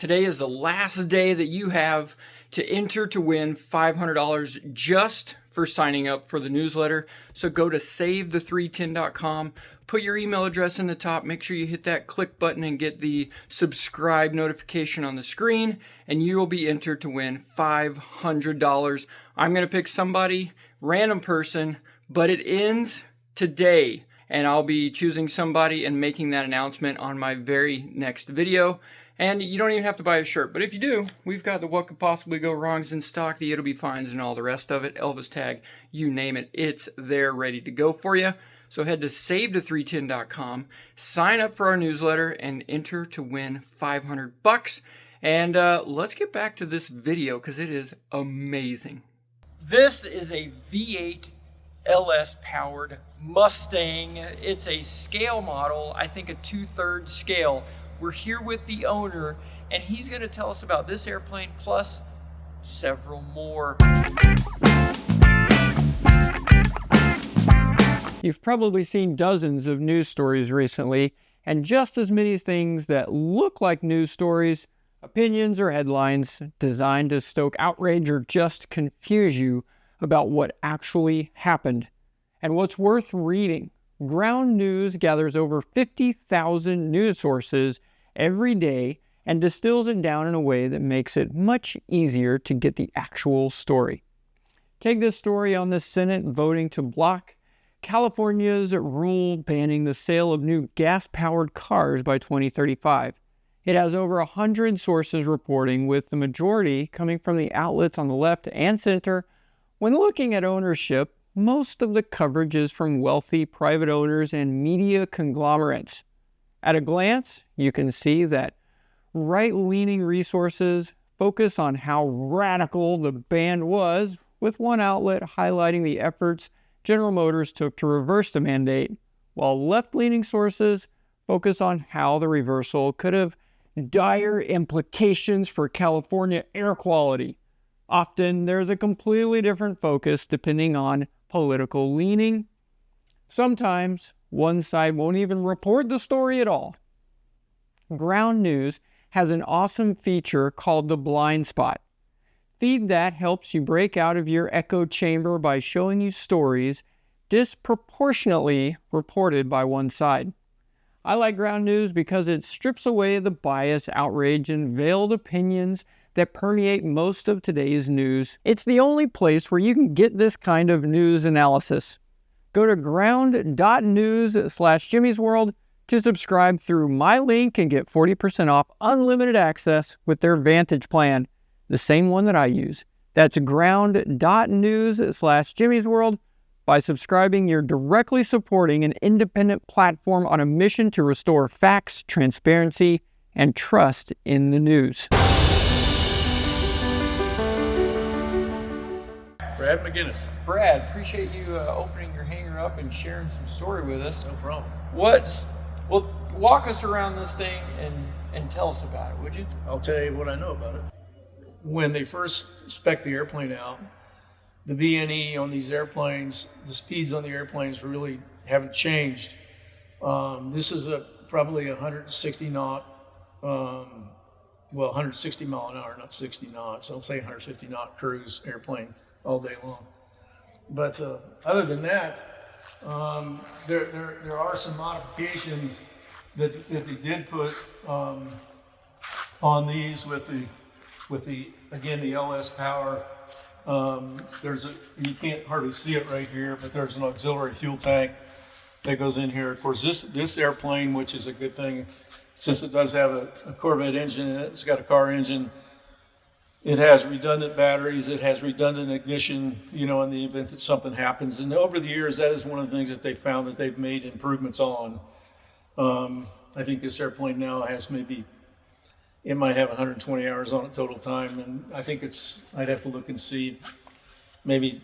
Today is the last day that you have to enter to win $500 just for signing up for the newsletter. So go to savethe310.com, put your email address in the top, make sure you hit that click button and get the subscribe notification on the screen, and you will be entered to win $500. I'm going to pick somebody, random person, but it ends today. And I'll be choosing somebody and making that announcement on my very next video. And you don't even have to buy a shirt, but if you do, we've got the What Could Possibly Go Wrongs in stock, the It'll Be Fines and all the rest of it, Elvis tag, you name it, it's there ready to go for you. So head to savethe310.com, sign up for our newsletter, and enter to win $500. And let's get back to this video because it is amazing. This is a V8 LS powered Mustang. It's a scale model, I think a 2/3 scale. We're here with the owner, and he's going to tell us about this airplane plus several more. You've probably seen dozens of news stories recently, and just as many things that look like news stories, opinions, or headlines designed to stoke outrage or just confuse you about what actually happened. And what's worth reading, Ground News gathers over 50,000 news sources every day and distills it down in a way that makes it much easier to get the actual story. Take this story on the Senate voting to block California's rule banning the sale of new gas-powered cars by 2035. It has over 100 sources reporting, with the majority coming from the outlets on the left and center. When looking at ownership, most of the coverage is from wealthy private owners and media conglomerates. At a glance, you can see that right-leaning resources focus on how radical the ban was, with one outlet highlighting the efforts General Motors took to reverse the mandate, while left-leaning sources focus on how the reversal could have dire implications for California air quality. Often, there's a completely different focus depending on political leaning. Sometimes, one side won't even report the story at all. Ground News has an awesome feature called the blind spot. Feed that helps you break out of your echo chamber by showing you stories disproportionately reported by one side. I like Ground News because it strips away the bias, outrage, and veiled opinions that permeate most of today's news. It's the only place where you can get this kind of news analysis. Go to ground.news/Jimmy'sWorld to subscribe through my link and get 40% off unlimited access with their Vantage plan, the same one that I use. That's ground.news/Jimmy'sWorld. By subscribing, you're directly supporting an independent platform on a mission to restore facts, transparency, and trust in the news. Brad McGinnis. Brad, appreciate you opening your hangar up and sharing some story with us. No problem. Well, walk us around this thing and tell us about it, would you? I'll tell you what I know about it. When they first spec'd the airplane out, the VNE on these airplanes, the speeds on the airplanes really haven't changed. This is probably 160 knot, 160 mile an hour, not 60 knots. I'll say 150 knot cruise airplane all day long. But other than that, there are some modifications that they did put on these with the again the LS power. You can't hardly see it right here, but there's an auxiliary fuel tank that goes in here. Of course, this airplane, which is a good thing, since it does have a Corvette engine in it, it's got a car engine. It has redundant batteries. It has redundant ignition, in the event that something happens. And over the years, that is one of the things that they found that they've made improvements on. I think this airplane now has it might have 120 hours on it total time. And I think I'd have to look and see, maybe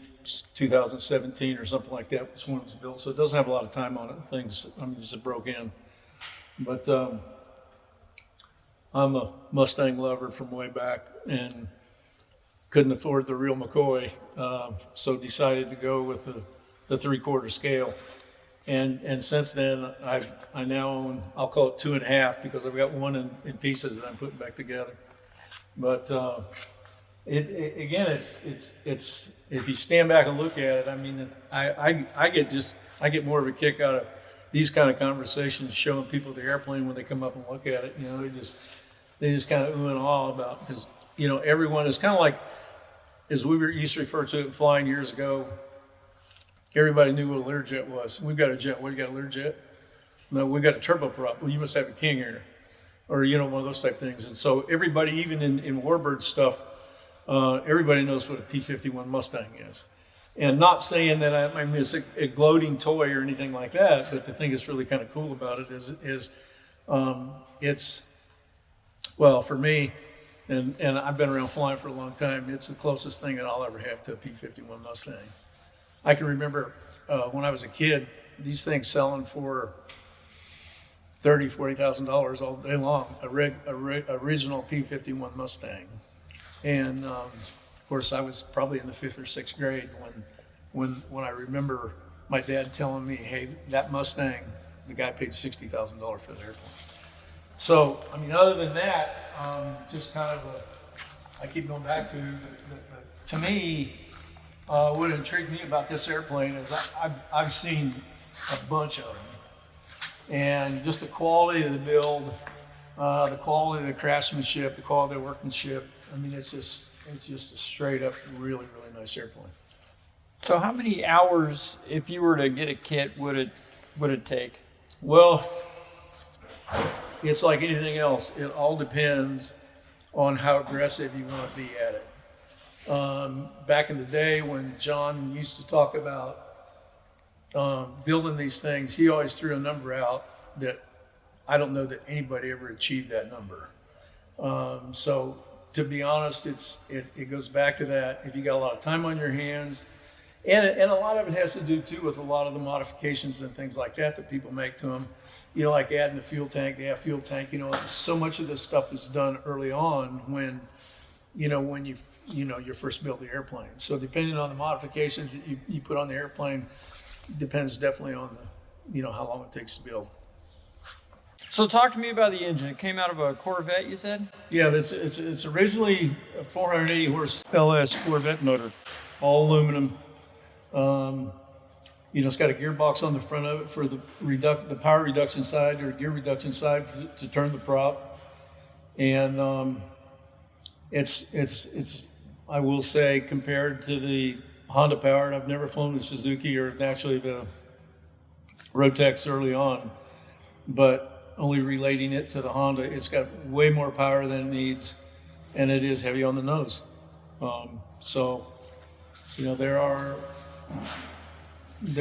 2017 or something like that was when it was built. So it doesn't have a lot of time on it. Things, just broke in. But I'm a Mustang lover from way back and couldn't afford the real McCoy, so decided to go with the 3/4 scale. And since then, I now own, I'll call it 2.5 because I've got one in pieces that I'm putting back together. But again, it's if you stand back and look at it, I mean, I get more of a kick out of these kind of conversations, showing people the airplane when they come up and look at it. You know, they just kind of ooh and ah about, because everyone is kind of like, as we used to refer to it flying years ago. Everybody knew what a Learjet was. We've got a jet. What, you got a Learjet? No, we've got a turboprop. Well, you must have a King Air, or one of those type things. And so everybody, even in Warbird stuff, everybody knows what a P-51 Mustang is. And not saying that I mean it's a gloating toy or anything like that, but the thing that's really kind of cool about it is it's, well, for me, and I've been around flying for a long time, it's the closest thing that I'll ever have to a P-51 Mustang. I can remember when I was a kid, these things selling for $30,000, $40,000 all day long, a original P-51 Mustang. And of course, I was probably in the 5th or 6th grade when I remember my dad telling me, "Hey, that Mustang, the guy paid $60,000 for the airplane." So, I mean, other than that, just kind of I keep going back to me. What intrigued me about this airplane is I've seen a bunch of them, and just the quality of the build, the quality of the craftsmanship, the quality of the workmanship. I mean, it's just a straight up, really, really nice airplane. So how many hours, if you were to get a kit, would it take? Well, it's like anything else. It all depends on how aggressive you want to be at it. Back in the day when John used to talk about building these things, he always threw a number out that I don't know that anybody ever achieved that number. So to be honest, it goes back to that. If you got a lot of time on your hands, and a lot of it has to do too with a lot of the modifications and things like that people make to them. Like adding the fuel tank, the aft fuel tank. So much of this stuff is done early on when you first build the airplane. So depending on the modifications that you put on the airplane, depends definitely on how long it takes to build. So talk to me about the engine. It came out of a Corvette, you said? Yeah, it's originally a 480 horse LS Corvette motor, all aluminum. It's got a gearbox on the front of it for the power reduction side or gear reduction side to turn the prop. And it's I will say, compared to the Honda powered, I've never flown the Suzuki or naturally the Rotex early on, but only relating it to the Honda, it's got way more power than it needs, and it is heavy on the nose. So there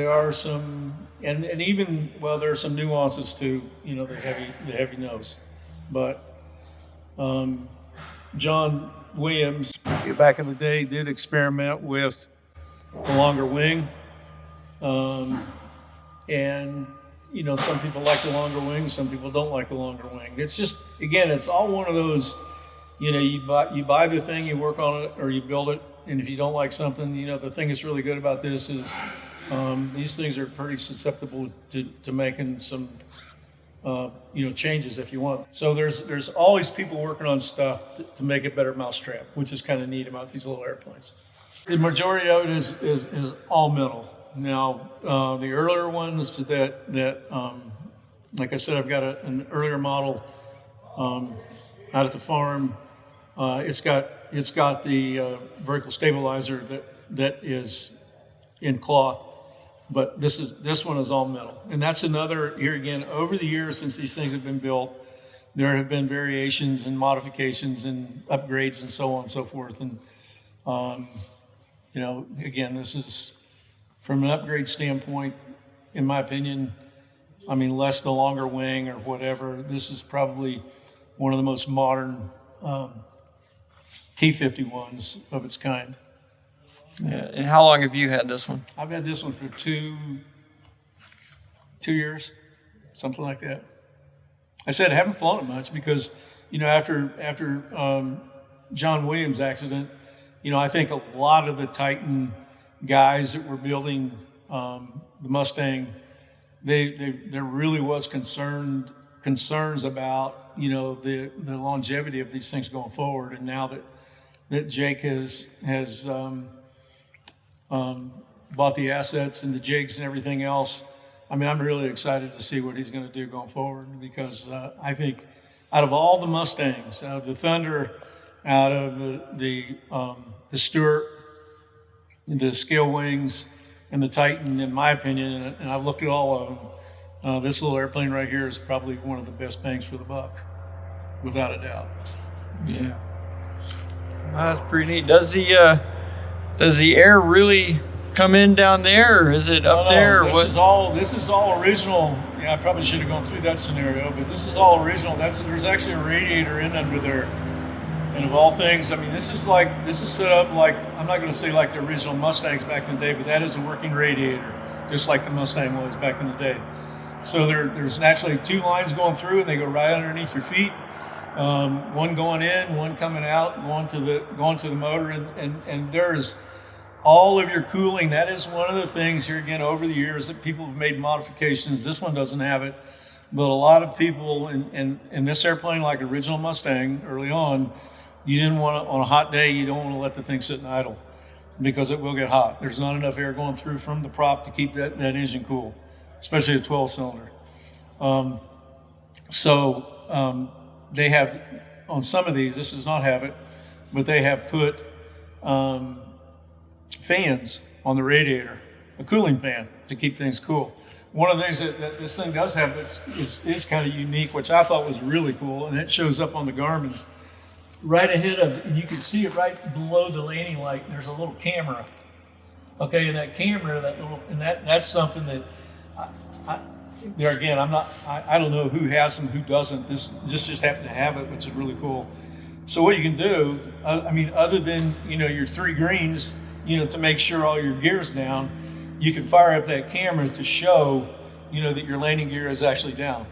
are some, and even, well, there are some nuances to the heavy nose, but John Williams back in the day did experiment with a longer wing, and some people like the longer wing, some people don't like the longer wing. It's just, again, it's all one of those, you buy the thing, you work on it, or you build it, and if you don't like something, the thing that's really good about this is these things are pretty susceptible to making some changes if you want. So there's always people working on stuff to make a better mousetrap, which is kind of neat about these little airplanes. The majority of it is all metal. Now, the earlier ones that like I said, I've got an earlier model out at the farm. It's got the vertical stabilizer that is in cloth. But this one is all metal. And that's another, here again, over the years since these things have been built, there have been variations and modifications and upgrades and so on and so forth. And, again, this is, from an upgrade standpoint, in my opinion, I mean, less the longer wing or whatever, this is probably one of the most modern T-51s of its kind. Yeah. And how long have you had this one? I've had this one for two years, something like that. I said I haven't flown it much because, after John Williams' accident, I think a lot of the Titan guys that were building the Mustang there really was concerns about, you know, the longevity of these things going forward. And now that Jake has bought the assets and the jigs and everything else, I mean, I'm really excited to see what he's going to do going forward, because I think out of all the Mustangs, out of the Thunder, out of the Stuart, the Scale Wings, and the Titan, in my opinion, and I've looked at all of them, this little airplane right here is probably one of the best bangs for the buck, without a doubt. Yeah, that's pretty neat. Does the air really come in down there, or is it up there? This is all original. Yeah, I probably should have gone through that scenario, but this is all original. There's actually a radiator in under there. And of all things, I mean, this is set up like, I'm not going to say like the original Mustangs back in the day, but that is a working radiator, just like the Mustang was back in the day. So there's naturally two lines going through, and they go right underneath your feet. One going in, one coming out, going to the motor, and there's all of your cooling. That is one of the things here again over the years that people have made modifications. This one doesn't have it, but a lot of people in this airplane, like original Mustang early on, you didn't want to, on a hot day, you don't want to let the thing sit in idle, because it will get hot. There's not enough air going through from the prop to keep that engine cool, especially a 12-cylinder. They have, on some of these, this does not have it, but they have put fans on the radiator, a cooling fan to keep things cool. One of the things that this thing does have that is kind of unique, which I thought was really cool, and it shows up on the Garmin. Right ahead of, and you can see it right below the landing light, there's a little camera. Okay, and that camera, that's something that, there again, I don't know who has them, who doesn't. This just happened to have it, which is really cool. So what you can do, I mean, other than, you know, your 3 greens, you know, to make sure all your gear's down, you can fire up that camera to show, you know, that your landing gear is actually down,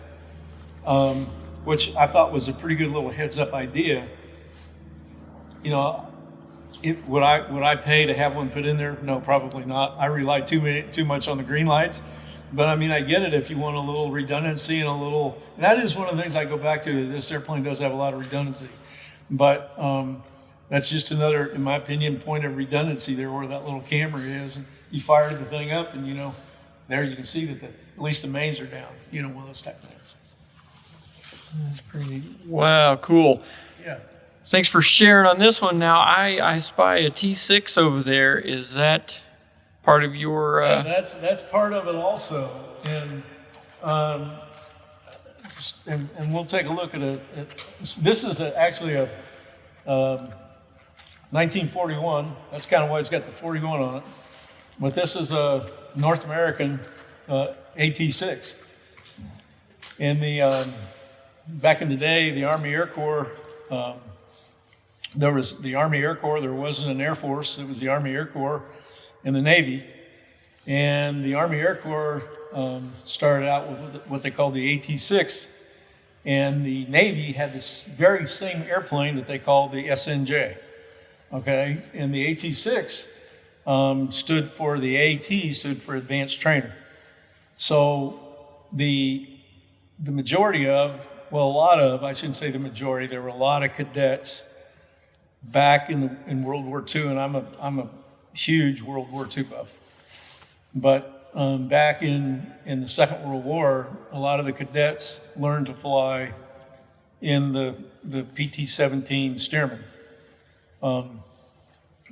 which I thought was a pretty good little heads-up idea. You know, would I pay to have one put in there? No, probably not. I rely too much on the green lights. But I mean, I get it if you want a little redundancy and and that is one of the things I go back to. This airplane does have a lot of redundancy, but that's just another, in my opinion, point of redundancy there, where that little camera is. And you fire the thing up, and you know, there you can see that at least the mains are down. You know, one of those type things. That's pretty. Wow, cool. Yeah. Thanks for sharing on this one. Now, I spy a T6 over there. Is that part of your? That's part of it also, and we'll take a look at it. This is actually a 1941. That's kind of why it's got the 41 on it. But this is a North American AT6. In the back in the day, the Army Air Corps. There was the Army Air Corps. There wasn't an Air Force. It was the Army Air Corps and the Navy. And the Army Air Corps started out with what they called the AT6. And the Navy had this very same airplane that they called the SNJ. Okay? And the AT6 stood for Advanced Trainer. So the majority of, well, I shouldn't say the majority, there were a lot of cadets back in World War II, and I'm a huge World War II buff. But back in the Second World War, a lot of the cadets learned to fly in the PT-17 Stearman.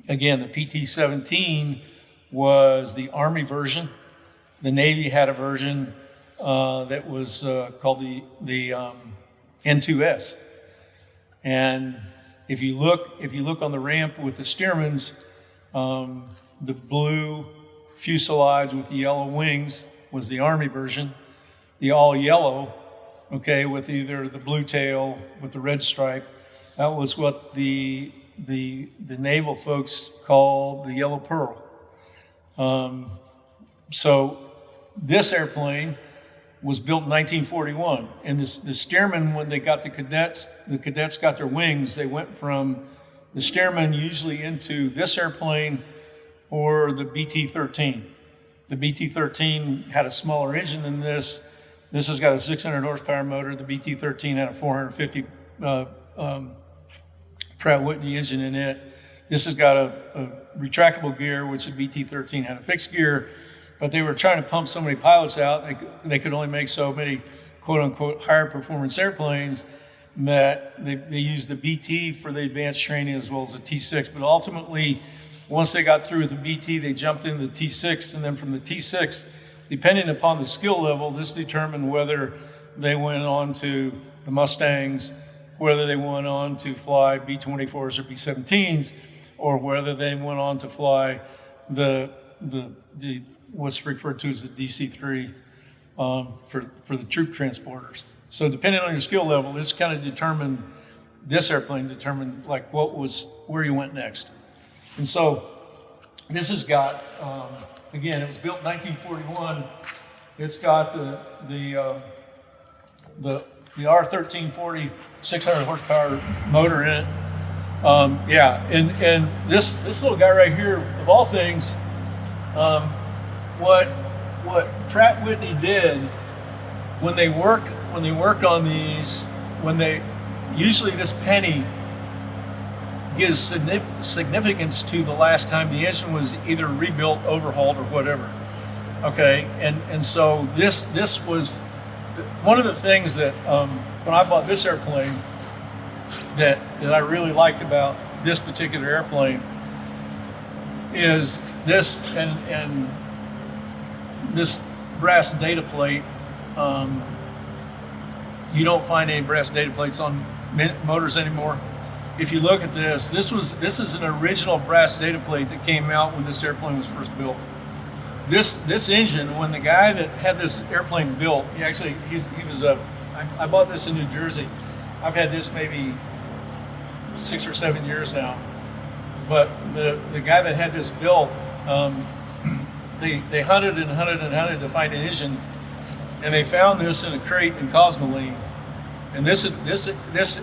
Again, the PT-17 was the Army version. The Navy had a version that was called the N2S. And if you look on the ramp with the Stearmans, the blue fuselage with the yellow wings was the Army version. The all yellow, okay, with either the blue tail with the red stripe, that was what the naval folks call the yellow pearl. So this airplane was built in 1941, and the Stearman, when they got the cadets got their wings, they went from the Stearman usually into this airplane or the BT-13. The BT-13 had a smaller engine than this. This has got a 600 horsepower motor. The BT-13 had a 450 Pratt Whitney engine in it. This has got a retractable gear, which the BT-13 had a fixed gear, but they were trying to pump so many pilots out, they could only make so many quote-unquote higher performance airplanes that they used the BT for the advanced training as well as the T6. But ultimately, once they got through with the BT, they jumped into the T6, and then from the T6, depending upon the skill level, this determined whether they went on to the Mustangs, whether they went on to fly B-24s or B-17s, or whether they went on to fly the what's referred to as the DC-3 for the troop transporters. So depending on your skill level, this kind of determined, this airplane determined like where you went next. And so this has got, again, it was built in 1941. It's got the R1340 600 horsepower motor in it. Yeah, and this little guy right here, of all things, what Pratt Whitney did when they work on these, usually this penny gives significance to the last time the engine was either rebuilt, overhauled, or whatever. Okay, and so this was one of the things that when I bought this airplane that I really liked about this particular airplane is this and this brass data plate. You don't find any brass data plates on motors anymore. If you look at this, this is an original brass data plate that came out when this airplane was first built. This engine, when the guy that had this airplane built, I bought this in New Jersey. I've had this maybe 6 or 7 years now. But the guy that had this built, they hunted and hunted and hunted to find an engine, and they found this in a crate in Cosmoline. And this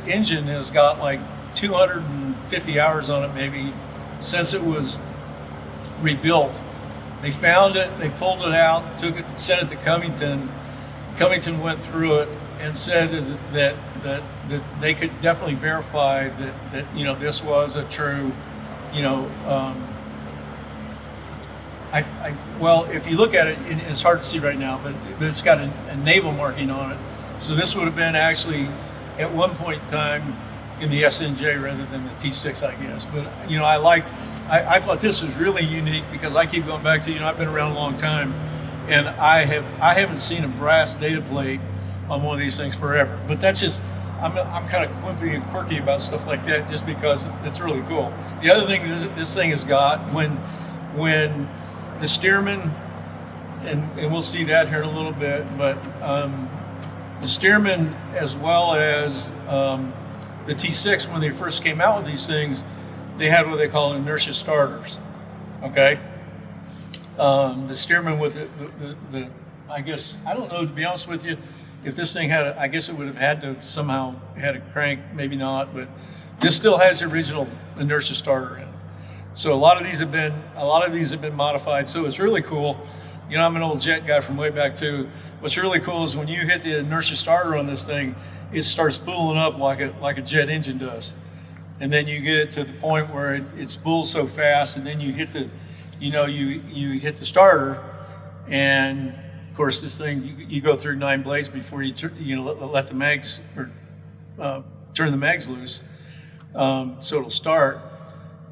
engine has got like 250 hours on it maybe since it was rebuilt. They found it, they pulled it out, took it, sent it to Covington. Covington went through it and said that they could definitely verify that this was a true, well, if you look at it, it's hard to see right now, but it's got a naval marking on it. So this would have been actually at one point in time in the SNJ rather than the T6, I guess. But I thought this was really unique because I keep going back to, I've been around a long time, and I haven't seen a brass data plate on one of these things forever. But that's just, I'm kind of quimpy and quirky about stuff like that just because it's really cool. The other thing this thing has got, when the Stearman, and we'll see that here in a little bit, but the Stearman as well as the T6, when they first came out with these things, they had what they call inertia starters. Okay, the Stearman with the I guess, I don't know, to be honest with you, if this thing had I guess it would have had to somehow had a crank, maybe not, but this still has the original inertia starter in it. So a lot of these have been modified. So it's really cool. I'm an old jet guy from way back too. What's really cool is when you hit the inertia starter on this thing, it starts spooling up like a jet engine does. And then you get it to the point where it spools so fast, and then you hit you hit the starter, and of course this thing you go through 9 blades before you let the mags or turn the mags loose, so it'll start.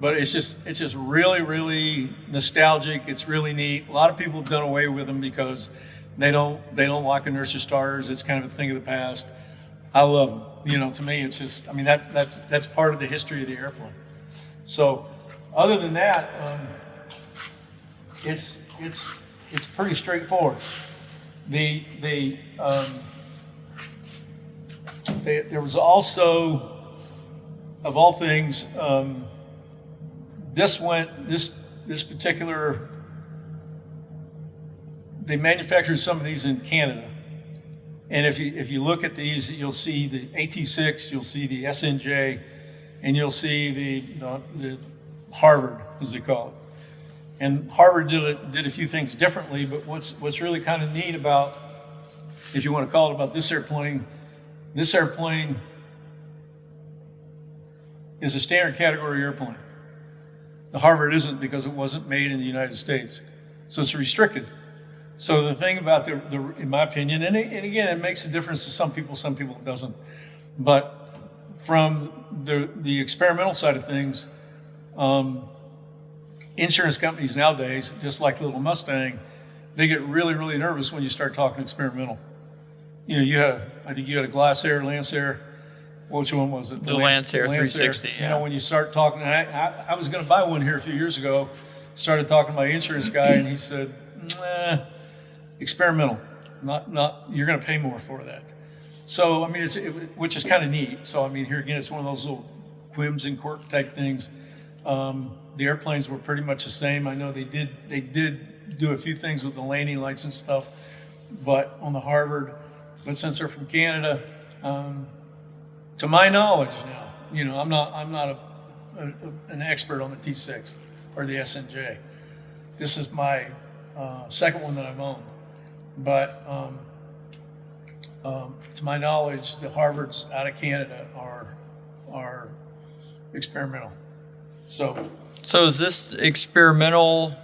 But it's just really, really nostalgic. It's really neat. A lot of people have done away with them because they don't like inertia starters. It's kind of a thing of the past. I love them. To me, it's just, that's part of the history of the airplane. So, other than that, it's pretty straightforward. There was also, of all things, this particular, they manufactured some of these in Canada. And if you look at these, you'll see the AT6, you'll see the SNJ, and you'll see the Harvard, as they call it. And Harvard did a few things differently, but what's really kind of neat about, if you want to call it, about this airplane is a standard category airplane. The Harvard isn't, because it wasn't made in the United States, so it's restricted. So the thing about the in my opinion, and again, it makes a difference to some people it doesn't. But from the experimental side of things, insurance companies nowadays, just like Little Mustang, they get really, really nervous when you start talking experimental. I think you had a Glasair, Lancer. Which one was it? The Lancer 360. Yeah. When you start talking, I was going to buy one here a few years ago. Started talking to my insurance guy, and he said, experimental. Not. You're going to pay more for that. So I mean, which is kind of neat. So I mean, here again, it's one of those little quims and quirk type things. The airplanes were pretty much the same. I know they did do a few things with the landing lights and stuff, but on the Harvard, but since they're from Canada. To my knowledge now, I'm not an expert on the T6 or the SNJ. This is my second one that I've owned. But to my knowledge, the Harvards out of Canada are experimental. So is this experimental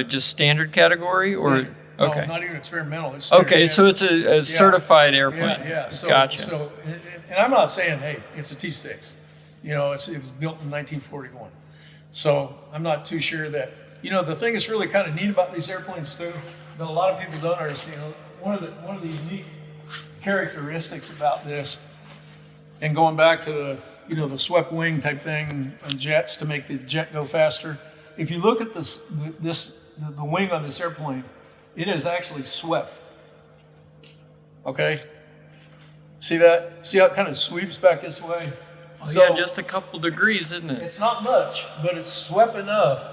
just standard category or? No, Okay. not even experimental. It's okay, so it's a certified airplane. Yeah. So, gotcha. So, and I'm not saying, hey, it's a T6. It was built in 1941. So I'm not too sure that, the thing that's really kind of neat about these airplanes too, that a lot of people don't understand, one of the unique characteristics about this, and going back to the swept wing type thing on jets to make the jet go faster. If you look at the wing on this airplane, it is actually swept. Okay? See that? See how it kind of sweeps back this way? Oh, yeah, just a couple degrees, isn't it? It's not much, but it's swept enough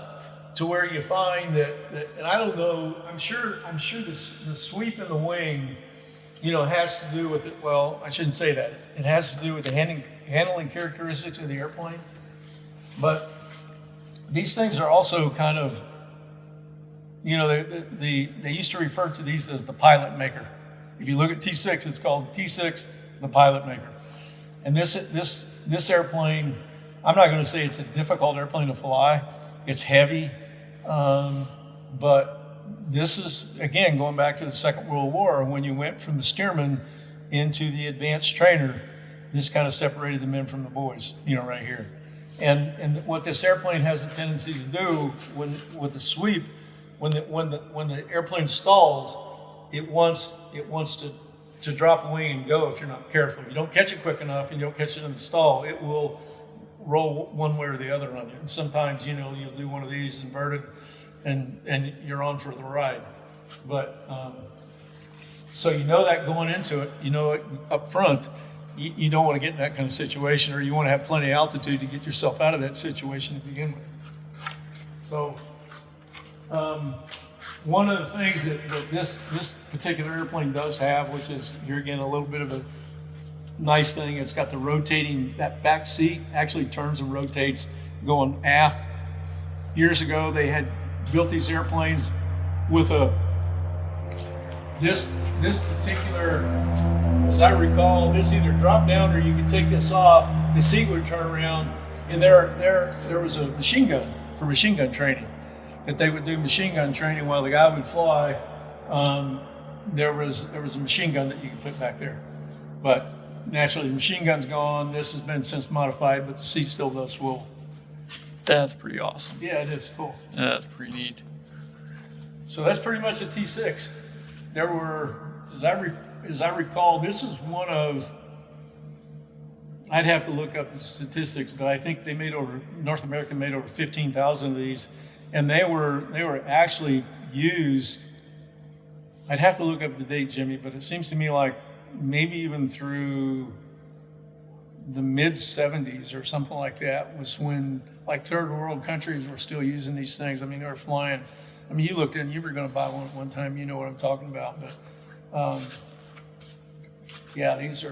to where you find that and I don't know, I'm sure the sweep in the wing, has to do with it. Well, I shouldn't say that. It has to do with the handling characteristics of the airplane. But these things are also kind of, they used to refer to these as the pilot maker. If you look at T6, it's called T6, the pilot maker. And this airplane, I'm not going to say it's a difficult airplane to fly. It's heavy, but this is, again, going back to the Second World War, when you went from the steerman into the advanced trainer, this kind of separated the men from the boys, right here. And what this airplane has a tendency to do with the sweep, when the airplane stalls, it wants to drop a wing and go if you're not careful. If you don't catch it quick enough and you don't catch it in the stall, it will roll one way or the other on you. And sometimes, you'll do one of these inverted and you're on for the ride. But so that going into it, it up front, you don't want to get in that kind of situation, or you want to have plenty of altitude to get yourself out of that situation to begin with. So one of the things that this particular airplane does have, which is here again a little bit of a nice thing, it's got the rotating, that back seat actually turns and rotates going aft. Years ago they had built these airplanes with this particular, as I recall, this either dropped down or you could take this off, the seat would turn around, and there was a machine gun for machine gun training. That they would do machine gun training while the guy would fly. There was a machine gun that you could put back there. But naturally, the machine gun's gone. This has been since modified, but the seat still does swivel. That's pretty awesome. Yeah, it is cool. That's pretty neat. So that's pretty much a T6. There were, as I recall, this is one of, I'd have to look up the statistics, but I think North America made over 15,000 of these. And they were actually used, I'd have to look up the date, Jimmy, but it seems to me like maybe even through the mid-70s or something like that was when like third world countries were still using these things. I mean, they were flying. I mean, you looked in, you were going to buy one at one time, you know what I'm talking about. But yeah, these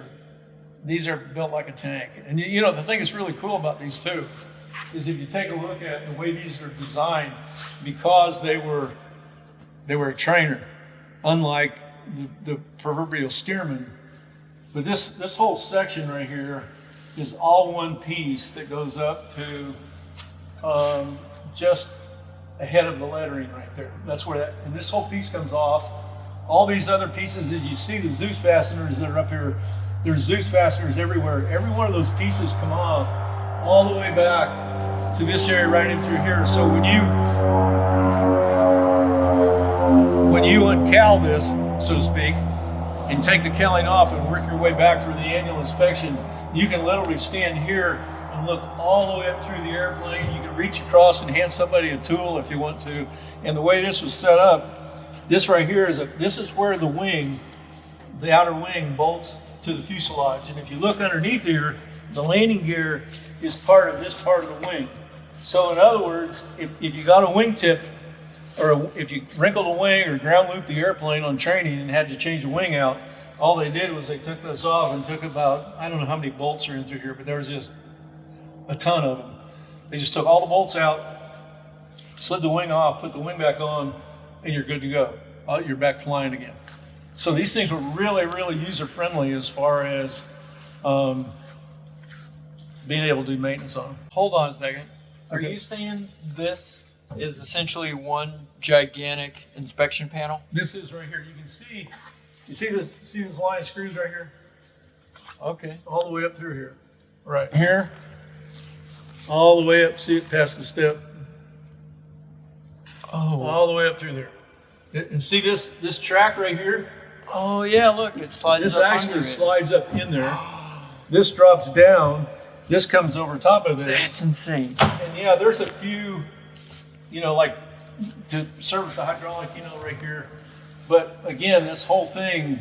are built like a tank. And the thing that's really cool about these too is if you take a look at the way these are designed, because they were a trainer, unlike the proverbial steerman. But this whole section right here is all one piece that goes up to just ahead of the lettering right there. That's where that, and this whole piece comes off. All these other pieces, as you see the Zeus fasteners that are up here, there's Zeus fasteners everywhere. Every one of those pieces come off all the way back to this area right in through here. So when you uncal this, so to speak, and take the cowling off and work your way back for the annual inspection, you can literally stand here and look all the way up through the airplane. You can reach across and hand somebody a tool if you want to. And the way this was set up, this right here this is where the wing, the outer wing, bolts to the fuselage. And if you look underneath here, the landing gear is part of this part of the wing. So in other words, if you got a wingtip, or if you wrinkled a wing or ground looped the airplane on training and had to change the wing out, all they did was they took this off and took about, I don't know how many bolts are in through here, but there was just a ton of them. They just took all the bolts out, slid the wing off, put the wing back on, and you're good to go. You're back flying again. So these things were really, really user-friendly as far as being able to do maintenance on them. Hold on a second. Are Okay. you saying this is essentially one gigantic inspection panel? This is right here. You can see, see this line of screws right here? Okay. All the way up through here. Right here. All the way up, see it past the step. Oh. All the way up through there. And see this track right here? Oh yeah, look, it slides This up actually under it. slides up in there. This drops down. This comes over top of this. That's insane. And yeah, there's a few, like to service the hydraulic, right here. But again, this whole thing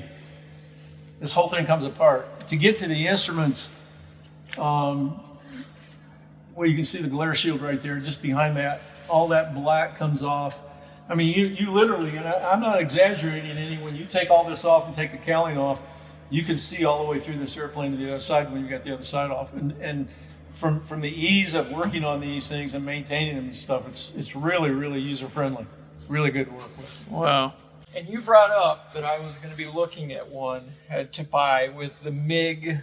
comes apart. To get to the instruments, well, you can see the glare shield right there, just behind that. All that black comes off. I mean, you literally, and I'm not exaggerating any, when you take all this off and take the cowling off, you can see all the way through this airplane to the other side when you got the other side off. And from the ease of working on these things and maintaining them and stuff, it's really, really user-friendly. Really good to work with. Wow. And you brought up that I was going to be looking at one to buy with the MiG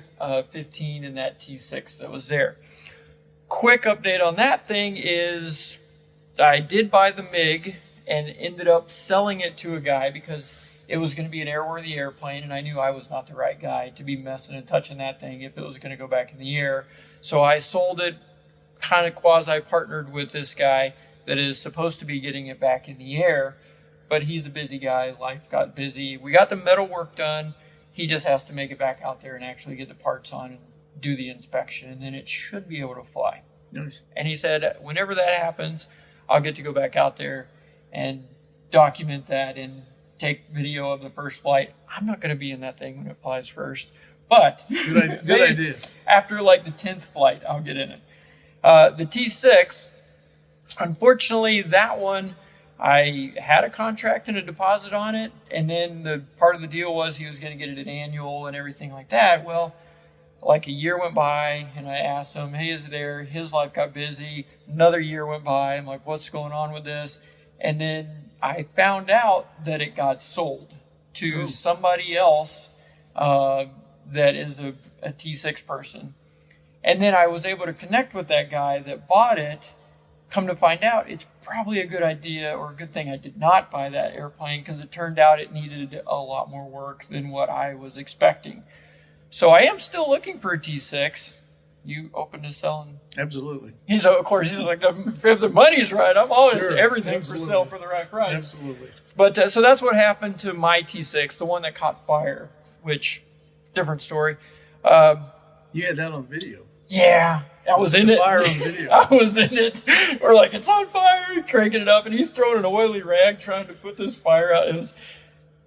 15 and that T6 that was there. Quick update on that thing is I did buy the MiG and ended up selling it to a guy because it was going to be an airworthy airplane, and I knew I was not the right guy to be messing and touching that thing if it was going to go back in the air. So I sold it, kind of quasi-partnered with this guy that is supposed to be getting it back in the air, but he's a busy guy. Life got busy. We got the metal work done. He just has to make it back out there and actually get the parts on and do the inspection, and then it should be able to fly. Nice. And he said, whenever that happens, I'll get to go back out there and document that and take video of the first flight. I'm not going to be in that thing when it flies first, but Good idea. after like the 10th flight, I'll get in it. The T6, unfortunately, that one, I had a contract and a deposit on it, and then the part of the deal was he was going to get it an annual and everything like that. Well, like a year went by, and I asked him, hey, is it there? His life got busy. Another year went by. I'm like, what's going on with this? And then I found out that it got sold to somebody else that is a T6 person. And then I was able to connect with that guy that bought it. Come to find out, it's probably a good idea or a good thing I did not buy that airplane, because it turned out it needed a lot more work than what I was expecting. So I am still looking for a T6. You open to selling? Absolutely. He's like, if the money's right, I'm always Sure, everything absolutely. for sale for the right price. Absolutely. But so that's what happened to my T6, the one that caught fire, which, different story. You had that on video. Yeah, I was in it. Fire on video. I was in it. We're like, it's on fire, cranking it up, and he's throwing an oily rag trying to put this fire out.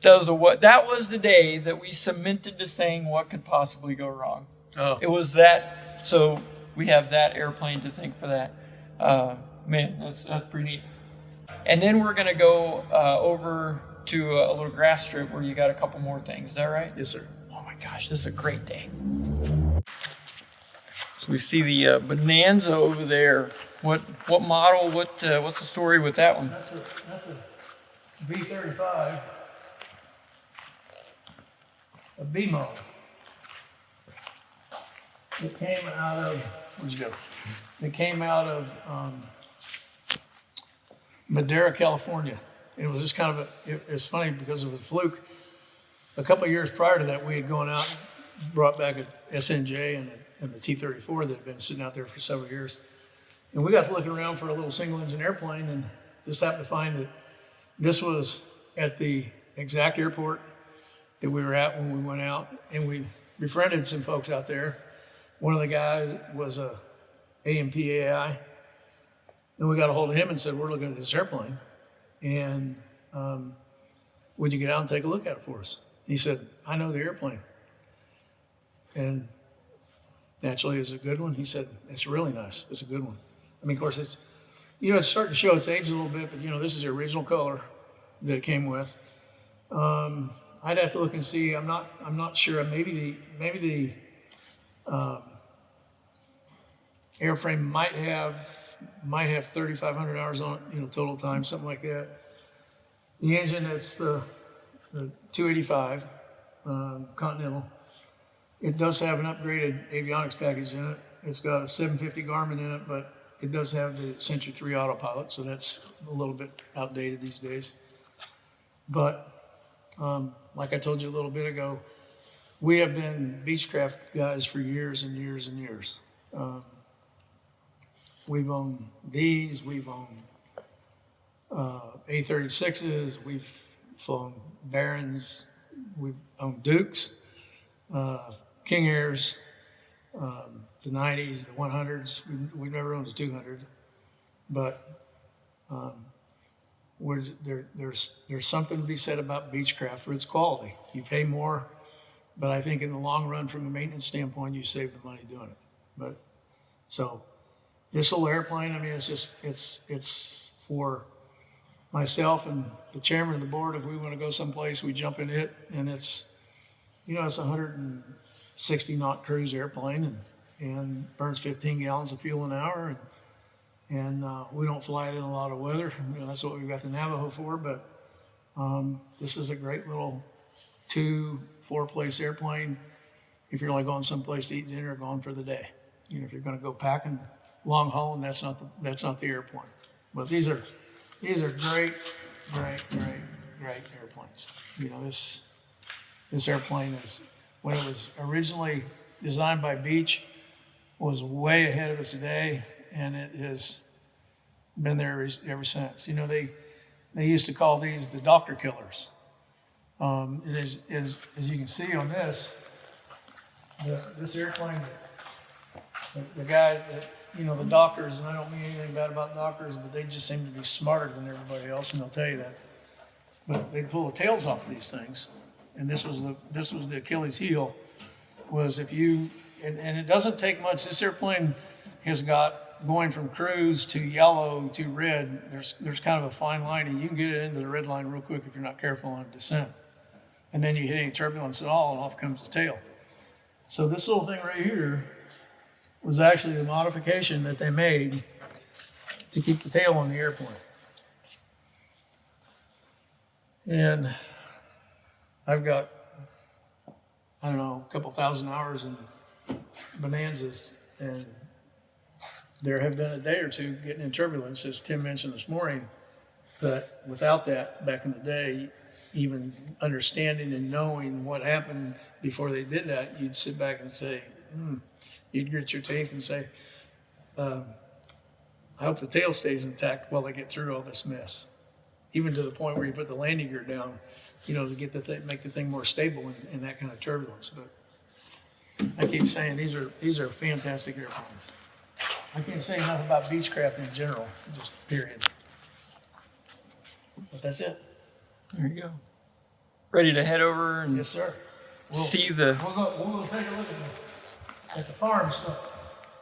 That was the day that we cemented to saying what could possibly go wrong. Oh. It was that. So we have that airplane to thank for that. Man, that's pretty neat. And then we're gonna go over to a little grass strip where you got a couple more things. Is that right? Yes, sir. Oh my gosh, this is a great day. So we see the Bonanza over there. What model? What's the story with that one? That's a B35, a B model. It came out of, where'd you go? It came out of Madera, California. It was just kind of it's funny because of a fluke. A couple of years prior to that, we had gone out and brought back a SNJ and the T-34 that had been sitting out there for several years. And we got to looking around for a little single engine airplane and just happened to find that this was at the exact airport that we were at when we went out. And we befriended some folks out there. One of the guys was a AMPAI. And we got a hold of him and said, we're looking at this airplane. And would you get out and take a look at it for us? He said, I know the airplane. And naturally, it's a good one. He said, it's really nice. It's a good one. I mean, of course, it's starting to show its age a little bit, but this is the original color that it came with. I'd have to look and see. I'm not sure. Maybe the airframe might have 3,500 hours on it, total time, something like that. The engine, it's the 285 Continental. It does have an upgraded avionics package in it. It's got a 750 Garmin in it, but it does have the Century 3 autopilot, so that's a little bit outdated these days. But like I told you a little bit ago, we have been Beechcraft guys for years and years and years. We've owned these, we've owned A36s, we've flown Barons, we've owned Dukes, King Airs, the 90s, the 100s. We've never owned a 200, but there's something to be said about Beechcraft for its quality. You pay more, but I think in the long run, from a maintenance standpoint, you save the money doing it. But so this little airplane, I mean, it's for myself and the chairman of the board. If we want to go someplace, we jump in it, and it's a 160 knot cruise airplane and burns 15 gallons of fuel an hour. And we don't fly it in a lot of weather. That's what we've got the Navajo for. But this is a great little 2-4 place airplane. If you're only going someplace to eat dinner or going for the day, if you're going to go packing long haul, and that's not the airplane. But these are great airplanes. This airplane is, when it was originally designed by Beech, was way ahead of its day, and it has been there ever since. They used to call these the doctor killers. As you can see on this airplane, the guy that, the doctors, and I don't mean anything bad about doctors, but they just seem to be smarter than everybody else, and they'll tell you that. But they pull the tails off of these things, and this was the Achilles heel. Was if you and it doesn't take much. This airplane has got, going from cruise to yellow to red. There's kind of a fine line, and you can get it into the red line real quick if you're not careful on descent. And then you hit any turbulence at all, and off comes the tail. So this little thing right here was actually the modification that they made to keep the tail on the airplane. And I've got, I don't know, a couple thousand hours in Bonanzas, and there have been a day or two getting in turbulence, as Tim mentioned this morning. But without that, back in the day, even understanding and knowing what happened before they did that, you'd sit back and say, you'd grit your teeth and say, I hope the tail stays intact while they get through all this mess. Even to the point where you put the landing gear down, to get make the thing more stable in that kind of turbulence. But I keep saying these are fantastic airplanes. I can't say enough about Beechcraft in general, just period. But that's it. There you go. Ready to head over and Yes, sir. see the. We'll take a look at the farm stuff.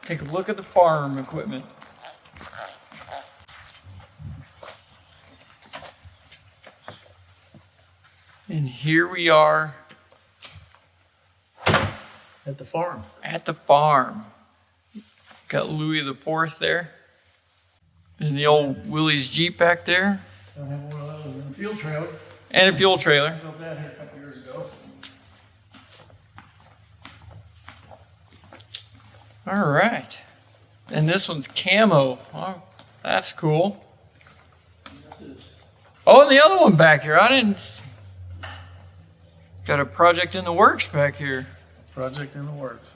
Take a look at the farm equipment. And here we are At the farm. at the farm. Got Louis the Fourth there. And the old Willie's Jeep back there. I have one of those in the field trailer. And a fuel trailer. I built that here a couple years ago. All right. And this one's camo. Oh, that's cool. This is Oh, and the other one back here. I didn't. Got a project in the works back here. project in the works.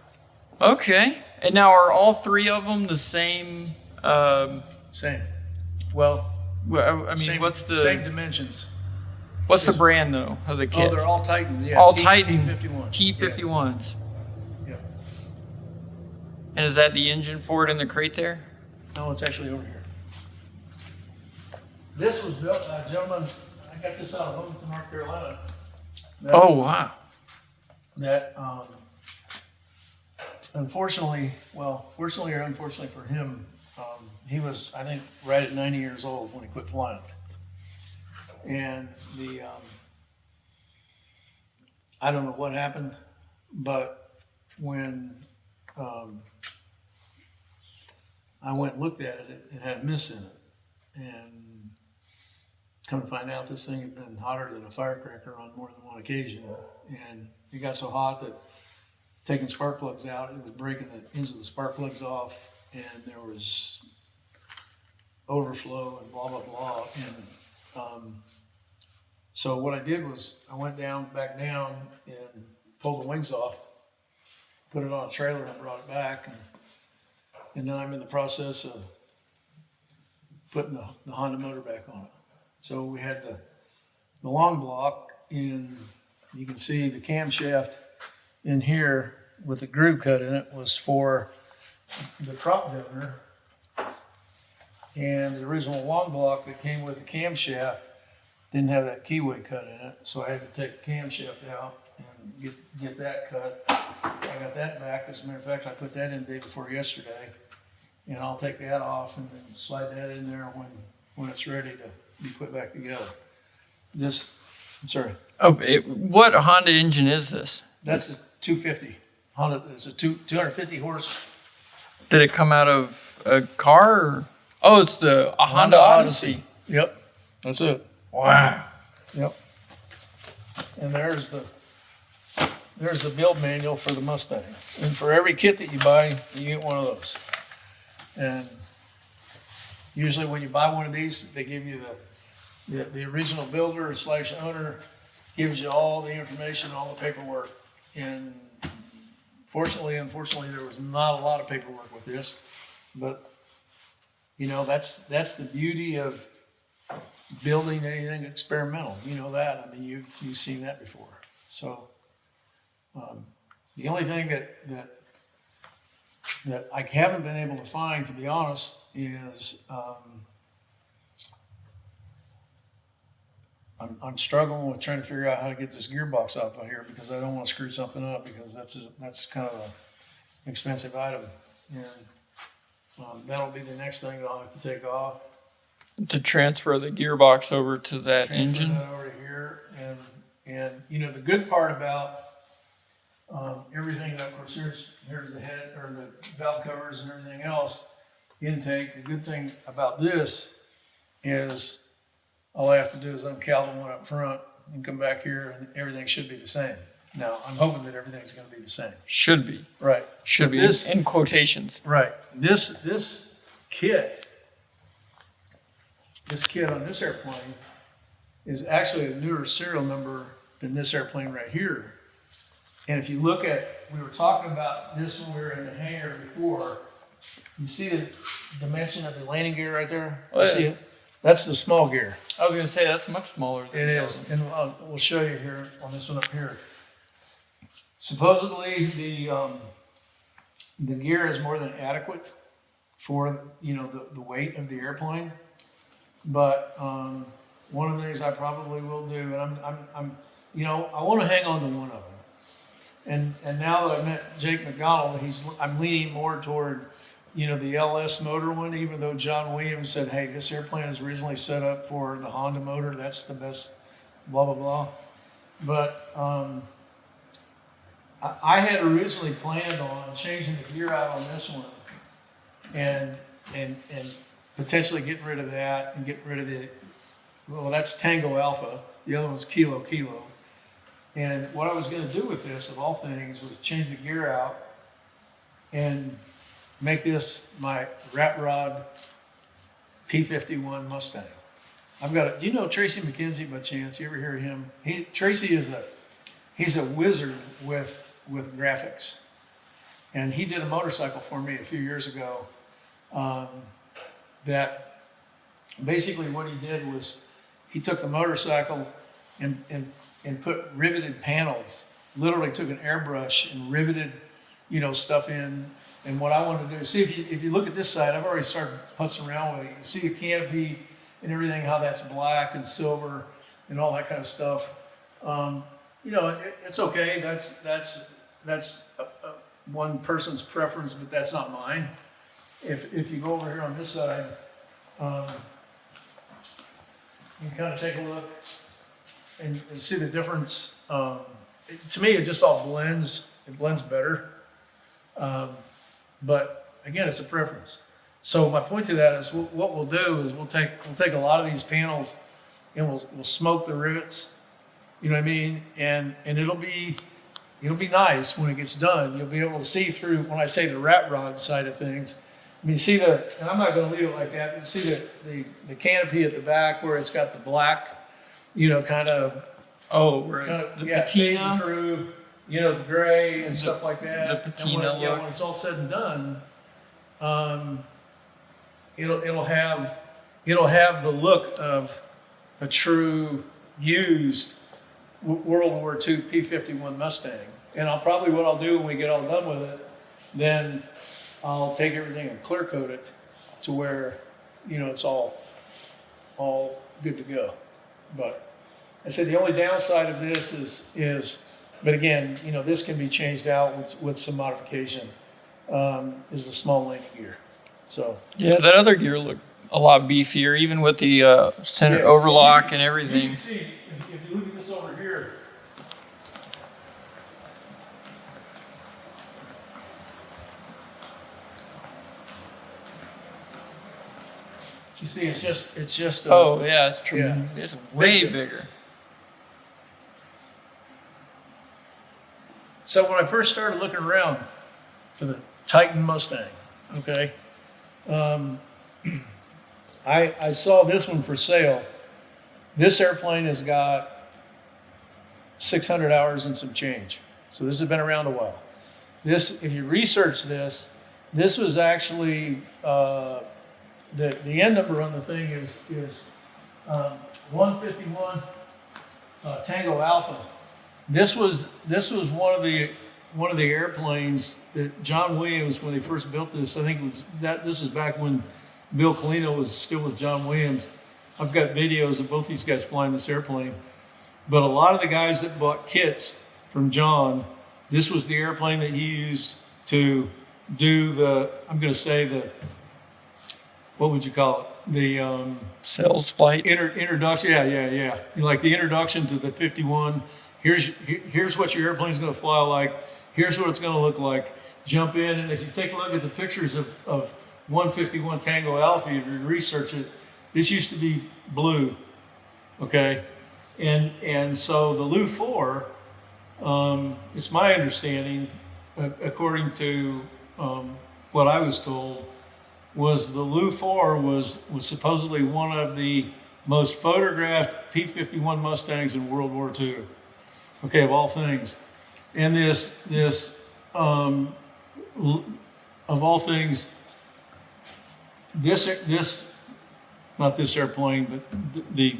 Okay. And now are all three of them the same? Same. Well, I mean, same, what's the same dimensions? what's the brand though of the kit? Oh, they're all Titan. Yeah, all Titan T51. T51s. Yes. Yep. And is that the engine for it in the crate there? No, it's actually over here. This was built by a gentleman. I got this out of Wilmington, North Carolina. Oh wow. That unfortunately, well, fortunately or unfortunately for him, he was, I think, right at 90 years old when he quit flying it. And the, I don't know what happened, but when I went and looked at it, it had a miss in it. And come to find out, this thing had been hotter than a firecracker on more than one occasion. And it got so hot that taking spark plugs out, it was breaking the ends of the spark plugs off, and there was overflow and blah, blah, blah. And so what I did was I went back down and pulled the wings off, put it on a trailer and brought it back. And now I'm in the process of putting the Honda motor back on it. So we had the long block in, you can see the camshaft in here with the groove cut in it was for the prop governor. And the original long block that came with the camshaft didn't have that keyway cut in it. So I had to take the camshaft out and get that cut. I got that back. As a matter of fact, I put that in the day before yesterday. And I'll take that off and then slide that in there when it's ready to be put back together. I'm sorry. Oh, what Honda engine is this? That's a 250. Honda, it's a 250 horse. Did it come out of a car? Or? Oh, it's a Honda Odyssey. Yep, that's it. Wow. Yep. And there's the build manual for the Mustang. And for every kit that you buy, you get one of those. And usually when you buy one of these, they give you the original builder / owner gives you all the information, all the paperwork. And unfortunately, there was not a lot of paperwork with this. But, you know, that's the beauty of building anything experimental. You know that. I mean, you've seen that before. So the only thing that I haven't been able to find, to be honest, is I'm struggling with trying to figure out how to get this gearbox off of here because I don't want to screw something up because that's kind of an expensive item, and that'll be the next thing that I'll have to take off. To transfer the gearbox over to that engine. That over here, and you know the good part about everything, of course, here's the head or the valve covers and everything else, intake. The good thing about this is all I have to do is uncal the one up front and come back here and everything should be the same. Now, I'm hoping that everything's going to be the same. Should be. Right. Should But be, this, in quotations. right. This kit on this airplane is actually a newer serial number than this airplane right here. And if you look at, we were talking about this when we were in the hangar before. You see the dimension of the landing gear right there? Oh, yeah. You see it? That's the small gear. I was going to say, that's much smaller. It is. And we'll show you here on this one up here. Supposedly the gear is more than adequate for, you know, the weight of the airplane. But one of the things I probably will do, and I'm you know, I want to hang on to one of them. And now that I've met Jake McDonald, I'm leaning more toward, you know, the LS motor one, even though John Williams said, hey, this airplane is originally set up for the Honda motor. That's the best, blah, blah, blah. But I had originally planned on changing the gear out on this one and potentially getting rid of that and getting rid of that's Tango Alpha. The other one's Kilo Kilo. And what I was going to do with this, of all things, was change the gear out and make this my rat rod P51 Mustang. Do you know Tracy McKenzie by chance? You ever hear of him? Tracy he's a wizard with graphics. And he did a motorcycle for me a few years ago that basically what he did was he took the motorcycle and put riveted panels, literally took an airbrush and riveted, stuff in. And what I wanted to do is see if you look at this side, I've already started putzing around with it. You see the canopy and everything, how that's black and silver and all that kind of stuff. It's okay. That's one person's preference, but that's not mine. If you go over here on this side, you can kind of take a look and see the difference. To me, it just all blends. It blends better. But again, it's a preference. So my point to that is what we'll do is we'll take a lot of these panels and we'll smoke the rivets. You know what I mean? And it'll be nice when it gets done. You'll be able to see through, when I say the rat rod side of things. I mean, see and I'm not going to leave it like that, but see the canopy at the back where it's got the black, kind of. Oh, right. The patina through, the gray and stuff like that. The patina look. When it's all said and done, it'll have the look of a true used World War II P51 Mustang. And what I'll do when we get all done with it, then I'll take everything and clear coat it to where, it's all good to go. But I said the only downside of this is, but again, this can be changed out with some modification, is the small link gear. So yeah, that other gear looked a lot beefier, even with the center overlock and everything. You can see, if you look at this over here, you see, it's just. Oh yeah, it's true. Yeah. It's way bigger. So when I first started looking around for the Titan Mustang, okay, I saw this one for sale. This airplane has got 600 hours and some change. So this has been around a while. If you research this was actually, the end number on the thing is 151 Tango Alpha. This was one of the airplanes that John Williams, when they first built this, I think this was back when Bill Colino was still with John Williams. I've got videos of both these guys flying this airplane. But a lot of the guys that bought kits from John, this was the airplane that he used to do what would you call it? The sales flight. Introduction. Yeah. Like the introduction to the 51. Here's what your airplane's going to fly like. Here's what it's going to look like. Jump in, and if you take a look at the pictures of 151 Tango Alpha, if you research it, this used to be blue, okay? And so the Lu 4, it's my understanding, according to what I was told, was the Lu 4 was supposedly one of the most photographed P51 Mustangs in World War II. Okay, of all things. And this of all things, this not this airplane, but the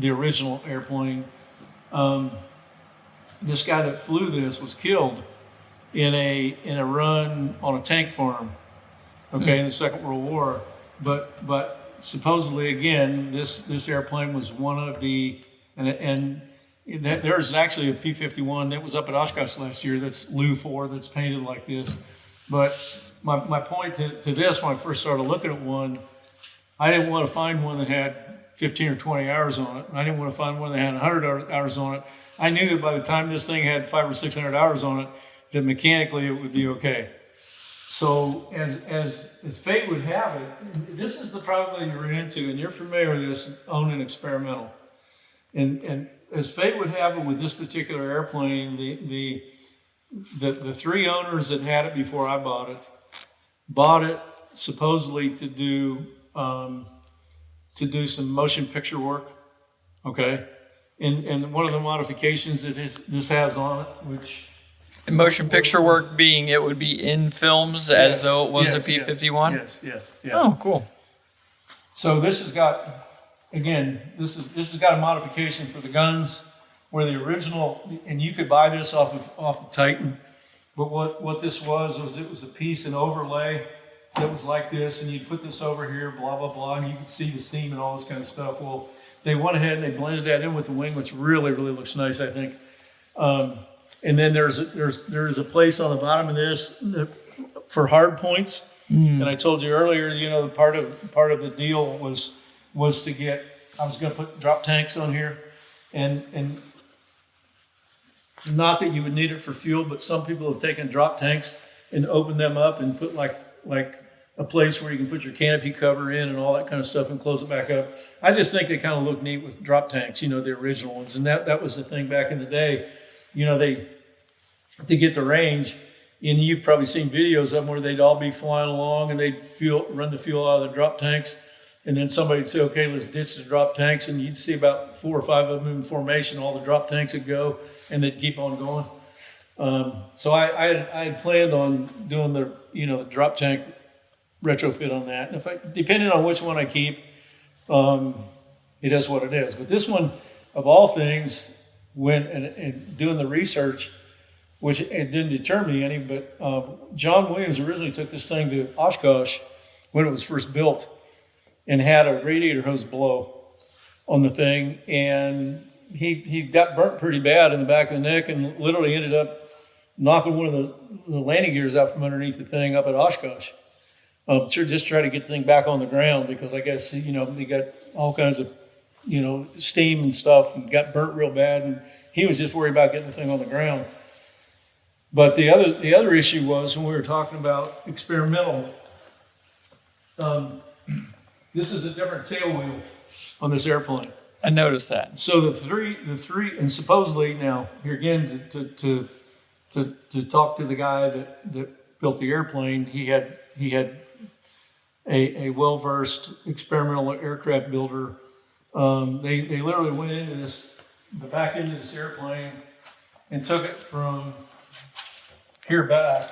original airplane, this guy that flew this was killed in a run on a tank farm, okay, in the Second World War. But supposedly, again, this airplane was one of the, and there's actually a P51 that was up at Oshkosh last year that's Lu 4 that's painted like this. But my point to this, when I first started looking at one, I didn't want to find one that had 15 or 20 hours on it. I didn't want to find one that had 100 hours on it. I knew that by the time this thing had 500 or 600 hours on it, that mechanically it would be okay. So as fate would have it, this is the problem you run into, and you're familiar with this, owning experimental. And as fate would have it with this particular airplane, the three owners that had it before I bought it supposedly to do some motion picture work, okay? And one of the modifications that this has on it, which Motion picture work being it would be in films as though it was a P-51? Yes. Oh, cool. So this has got, again, this has got a modification for the guns, where the original, and you could buy this off of Titan, but what this was it was a piece, an overlay that was like this, and you'd put this over here, blah, blah, blah, and you could see the seam and all this kind of stuff. Well, they went ahead and they blended that in with the wing, which really, really looks nice, I think. And then there's a place on the bottom of this for hard points. And I told you earlier, part of the deal was to get, I was going to put drop tanks on here, and not that you would need it for fuel, but some people have taken drop tanks and opened them up and put like a place where you can put your canopy cover in and all that kind of stuff and close it back up. I just think they kind of look neat with drop tanks, the original ones. And that was the thing back in the day. They get the range, and you've probably seen videos of them where they'd all be flying along and they'd run the fuel out of the drop tanks. And then somebody'd say, okay, let's ditch the drop tanks. And you'd see about 4 or 5 of them in formation. All the drop tanks would go, and they'd keep on going. So I had planned on doing the drop tank retrofit on that. And depending on which one I keep, it is what it is. But this one, of all things, went and doing the research, which it didn't deter me any, but John Williams originally took this thing to Oshkosh when it was first built and had a radiator hose blow on the thing, and he got burnt pretty bad in the back of the neck and literally ended up knocking one of the landing gears out from underneath the thing up at Oshkosh. Just try to get the thing back on the ground, because I guess, they got all kinds of, steam and stuff, and got burnt real bad, and he was just worried about getting the thing on the ground. But the other issue was, when we were talking about experimental, this is a different tail wheel on this airplane. I noticed that. So the three, and supposedly now here again to talk to the guy that built the airplane, he had a well-versed experimental aircraft builder. They literally went into the back end of this airplane and took it from here back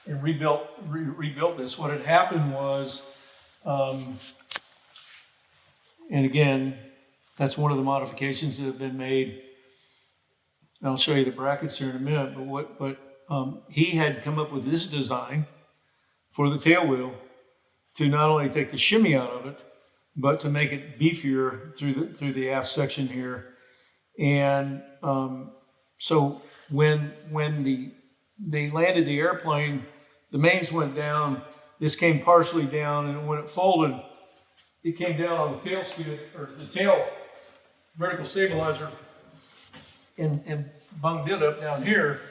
and rebuilt this. What had happened was, and again, that's one of the modifications that have been made. And I'll show you the brackets here in a minute. But he had come up with this design for the tail wheel to not only take the shimmy out of it, but to make it beefier through the aft section here. And so when they landed the airplane, the mains went down. This came partially down, and when it folded, it came down on the tail skid, or the tail vertical stabilizer, and bunged it up down here.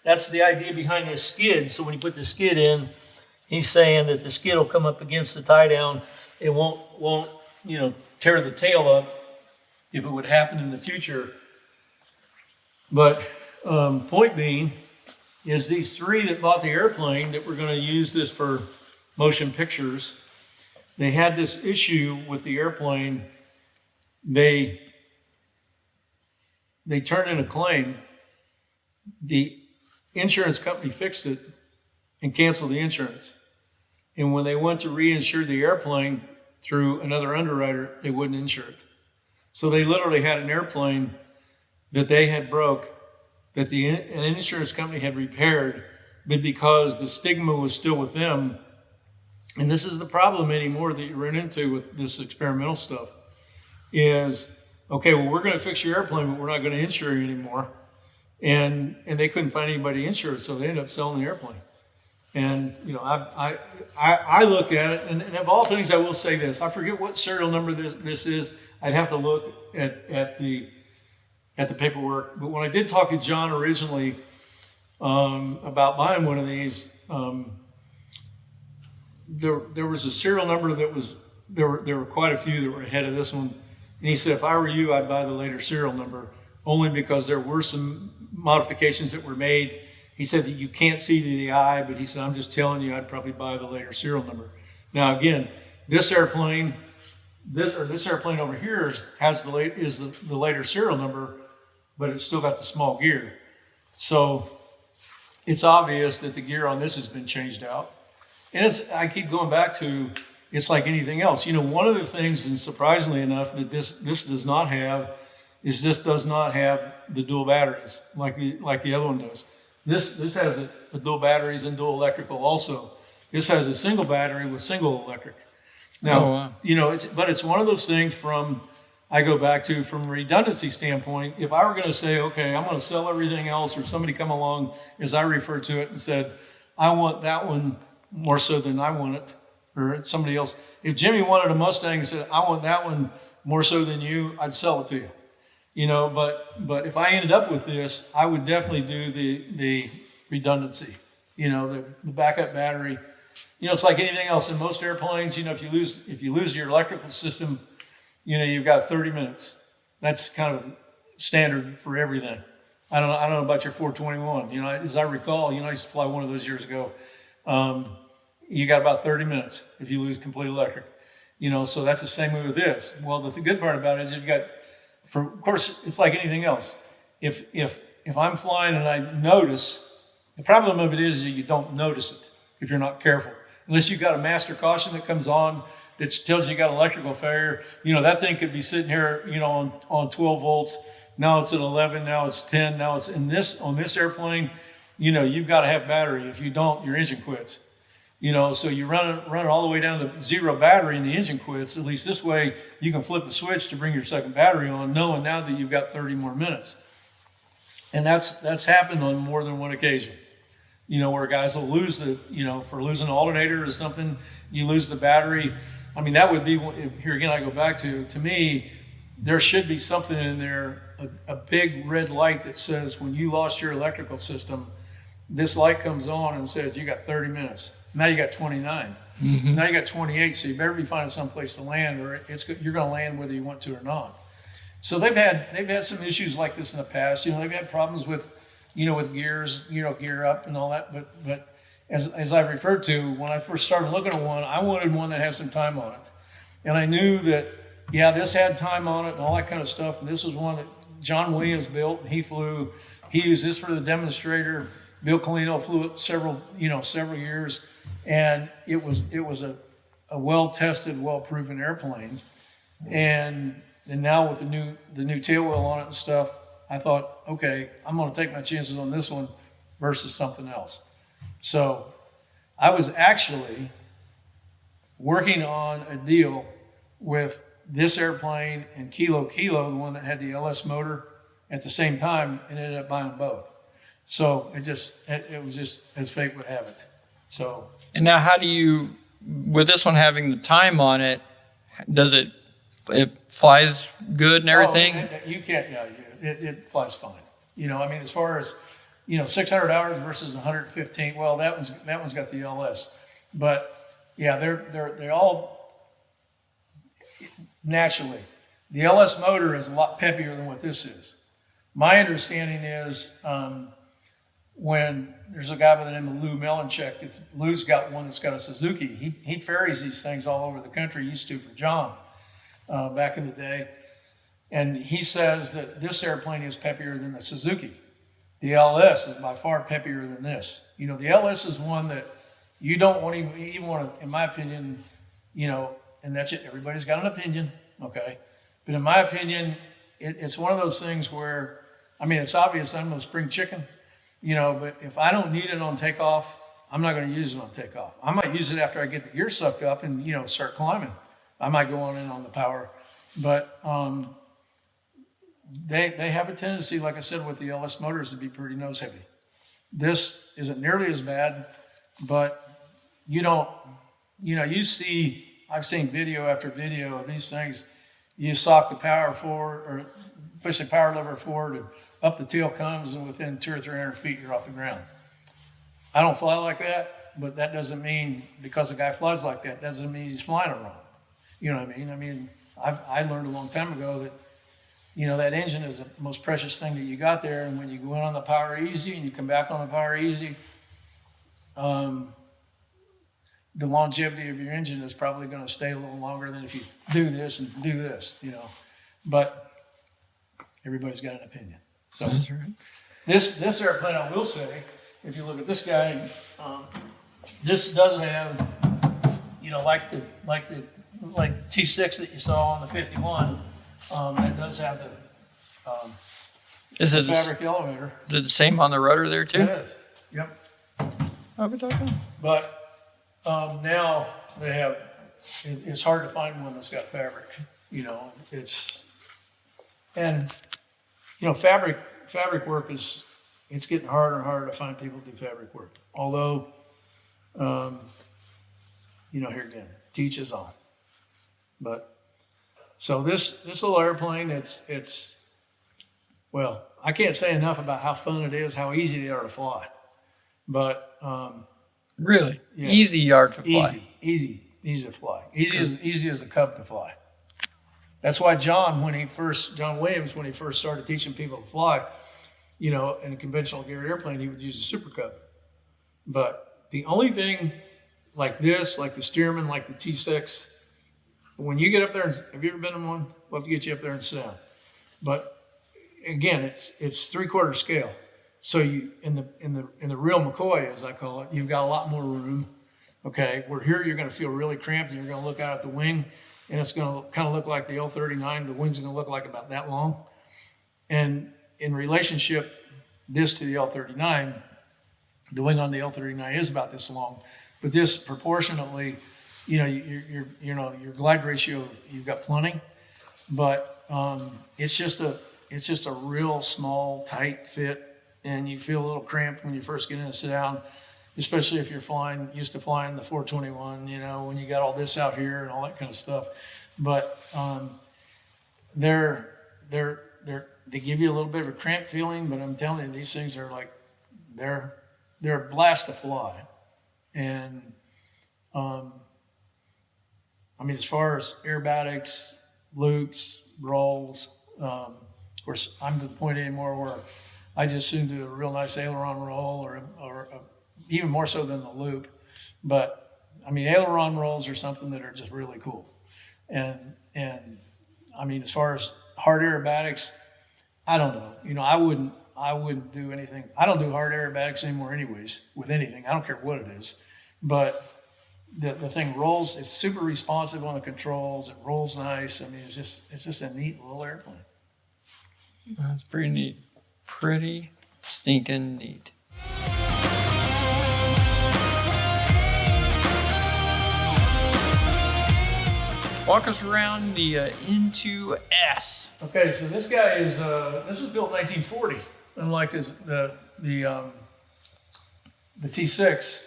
That's the idea behind this skid. So when you put the skid in, he's saying that the skid will come up against the tie down. It won't tear the tail up if it would happen in the future. But point being is, these three that bought the airplane that were going to use this for motion pictures, they had this issue with the airplane. They turned in a claim. The insurance company fixed it and canceled the insurance. And when they went to reinsure the airplane through another underwriter, they wouldn't insure it. So they literally had an airplane that they had broke, that an insurance company had repaired, but because the stigma was still with them, and this is the problem anymore that you run into with this experimental stuff, is, okay, well, we're going to fix your airplane, but we're not going to insure you anymore. And they couldn't find anybody to insure it, so they ended up selling the airplane. And, I look at it, and of all things, I will say this. I forget what serial number this is. I'd have to look at the paperwork. But when I did talk to John originally about buying one of these, there was a serial number that was, there were quite a few that were ahead of this one. And he said, if I were you, I'd buy the later serial number, only because there were some modifications that were made. He said that you can't see to the eye, but he said, I'm just telling you, I'd probably buy the later serial number. Now, again, this airplane over here has the later serial number, but it's still got the small gear. So it's obvious that the gear on this has been changed out. And I keep going back to, it's like anything else. You know, one of the things, and surprisingly enough, that this does not have is this does not have the dual batteries like the other one does. This has a dual batteries and dual electrical also. This has a single battery with single electric. Now, you know, it's one of those things I go back to from a redundancy standpoint. If I were going to say, okay, I'm going to sell everything else, or somebody come along, as I refer to it, and said, I want that one more so than I want it, or somebody else. If Jimmy wanted a Mustang and said, I want that one more so than you, I'd sell it to you. You know, but if I ended up with this, I would definitely do the redundancy. You know, the backup battery. You know, it's like anything else in most airplanes. You know, if you lose your electrical system, you know, you've got 30 minutes. That's kind of standard for everything. I don't know about your 421. You know, as I recall, you know, I used to fly one of those years ago. You got about 30 minutes if you lose complete electric. You know, so that's the same way with this. Well, the good part about it is you've got, of course, it's like anything else. If I'm flying and I notice, the problem of it is that you don't notice it if you're not careful. Unless you've got a master caution that comes on that tells you got electrical failure. You know, that thing could be sitting here, you know, on 12 volts. Now it's at 11, now it's 10, now it's on this airplane, you know, you've got to have battery. If you don't, your engine quits. You know, so you run it all the way down to zero battery and the engine quits. At least this way you can flip the switch to bring your second battery on, knowing now that you've got 30 more minutes. And that's happened on more than one occasion. You know, where guys will lose for losing an alternator or something, you lose the battery. I mean, that would be, here again, I go back to me, there should be something in there, a big red light that says when you lost your electrical system, this light comes on and says you got 30 minutes. Now you got 29. Mm-hmm. Now you got 28, so you better be finding someplace to land, or you're going to land whether you want to or not. So they've had some issues like this in the past. You know, they've had problems with gears, gear up and all that. But as I referred to, when I first started looking at one, I wanted one that had some time on it. And I knew that, yeah, this had time on it and all that kind of stuff. And this was one that John Williams built, and he flew. He used this for the demonstrator. Bill Colino flew it several years. And it was a well-tested, well-proven airplane. And now with the new tail wheel on it and stuff, I thought, okay, I'm going to take my chances on this one versus something else. So I was actually working on a deal with this airplane and Kilo, the one that had the LS motor, at the same time, and ended up buying both. So it was just as fate would have it. So. And now, how do you, with this one having the time on it, does it flies good and everything? You can't, yeah, it flies fine. You know, I mean, as far as, 600 hours versus 115, well, that one's got the LS. But yeah, they're all naturally. The LS motor is a lot peppier than what this is. My understanding is when there's a guy by the name of Lou Melanchek, Lou's got one that's got a Suzuki. He ferries these things all over the country, used to for John back in the day. And he says that this airplane is peppier than the Suzuki. The LS is by far peppier than this. The LS is one that you don't want to even want to, in my opinion, and that's it. Everybody's got an opinion, okay? But in my opinion, it's one of those things where, I mean, it's obvious I'm no spring chicken, but if I don't need it on takeoff, I'm not going to use it on takeoff. I might use it after I get the gear sucked up and, start climbing. I might go on in on the power. But they have a tendency, like I said, with the LS motors to be pretty nose heavy. This isn't nearly as bad, but I've seen video after video of these things. You sock the power forward or push the power lever forward and up the tail comes, and within 200 or 300 feet, you're off the ground. I don't fly like that. but that doesn't mean because a guy flies like that doesn't mean he's flying it wrong. You know what I mean? I mean, I learned a long time ago that, you know, that engine is the most precious thing that you got there. And when you go in on the power easy and you come back on the power easy, the longevity of your engine is probably going to stay a little longer than if you do this and do this, you know. But everybody's got an opinion. So That's right. this airplane, I will say, if you look at this guy, this does have, you know, like the T6 that you saw on the 51. It does have Is it the fabric elevator. Is it the same on the rudder there too? It is. Yep. Oh, we're talking. But now they have. It's hard to find one that's got fabric. You know, and you know, fabric work it's getting harder and harder to find people to do fabric work. Although, you know, here again, teach is on. But so this little airplane, it's well, I can't say enough about how fun it is, how easy they are to fly. But Really, yes, easy yard to fly. easy to fly. Easy as a cub to fly. That's why John Williams, when he first started teaching people to fly, you know, in a conventional geared airplane, he would use a Super Cub. But the only thing like this, like the Stearman, like the T6, when you get up there, have you ever been in one? We'll have to get you up there and sit down. But again, it's 3/4 scale. So you in the real McCoy, as I call it, you've got a lot more room. Okay, where here you're going to feel really cramped, and you're going to look out at the wing, and it's going to kind of look like the L39. The wing's going to look like about that long. And in relationship, this to the L39, the wing on the L39 is about this long, but this proportionately, you know, your glide ratio, you've got plenty, but it's just a real small, tight fit. And you feel a little cramped when you first get in and sit down, especially if you're used to flying the 421, you know, when you got all this out here and all that kind of stuff. But they give you a little bit of a cramped feeling, but I'm telling you, these things are like, they're a blast to fly. And I mean, as far as aerobatics, loops, rolls, of course, I'm to the point anymore where I just soon do a real nice aileron roll, or even more so than the loop. But I mean, aileron rolls are something that are just really cool. And I mean, as far as hard aerobatics, I don't know. You know, I wouldn't do anything. I don't do hard aerobatics anymore, anyways, with anything. I don't care what it is. But the thing rolls. It's super responsive on the controls. It rolls nice. I mean, it's just a neat little airplane. That's pretty neat. Pretty stinking neat. Walk us around the N2S. Okay, so this guy is this was built in 1940, unlike the T6.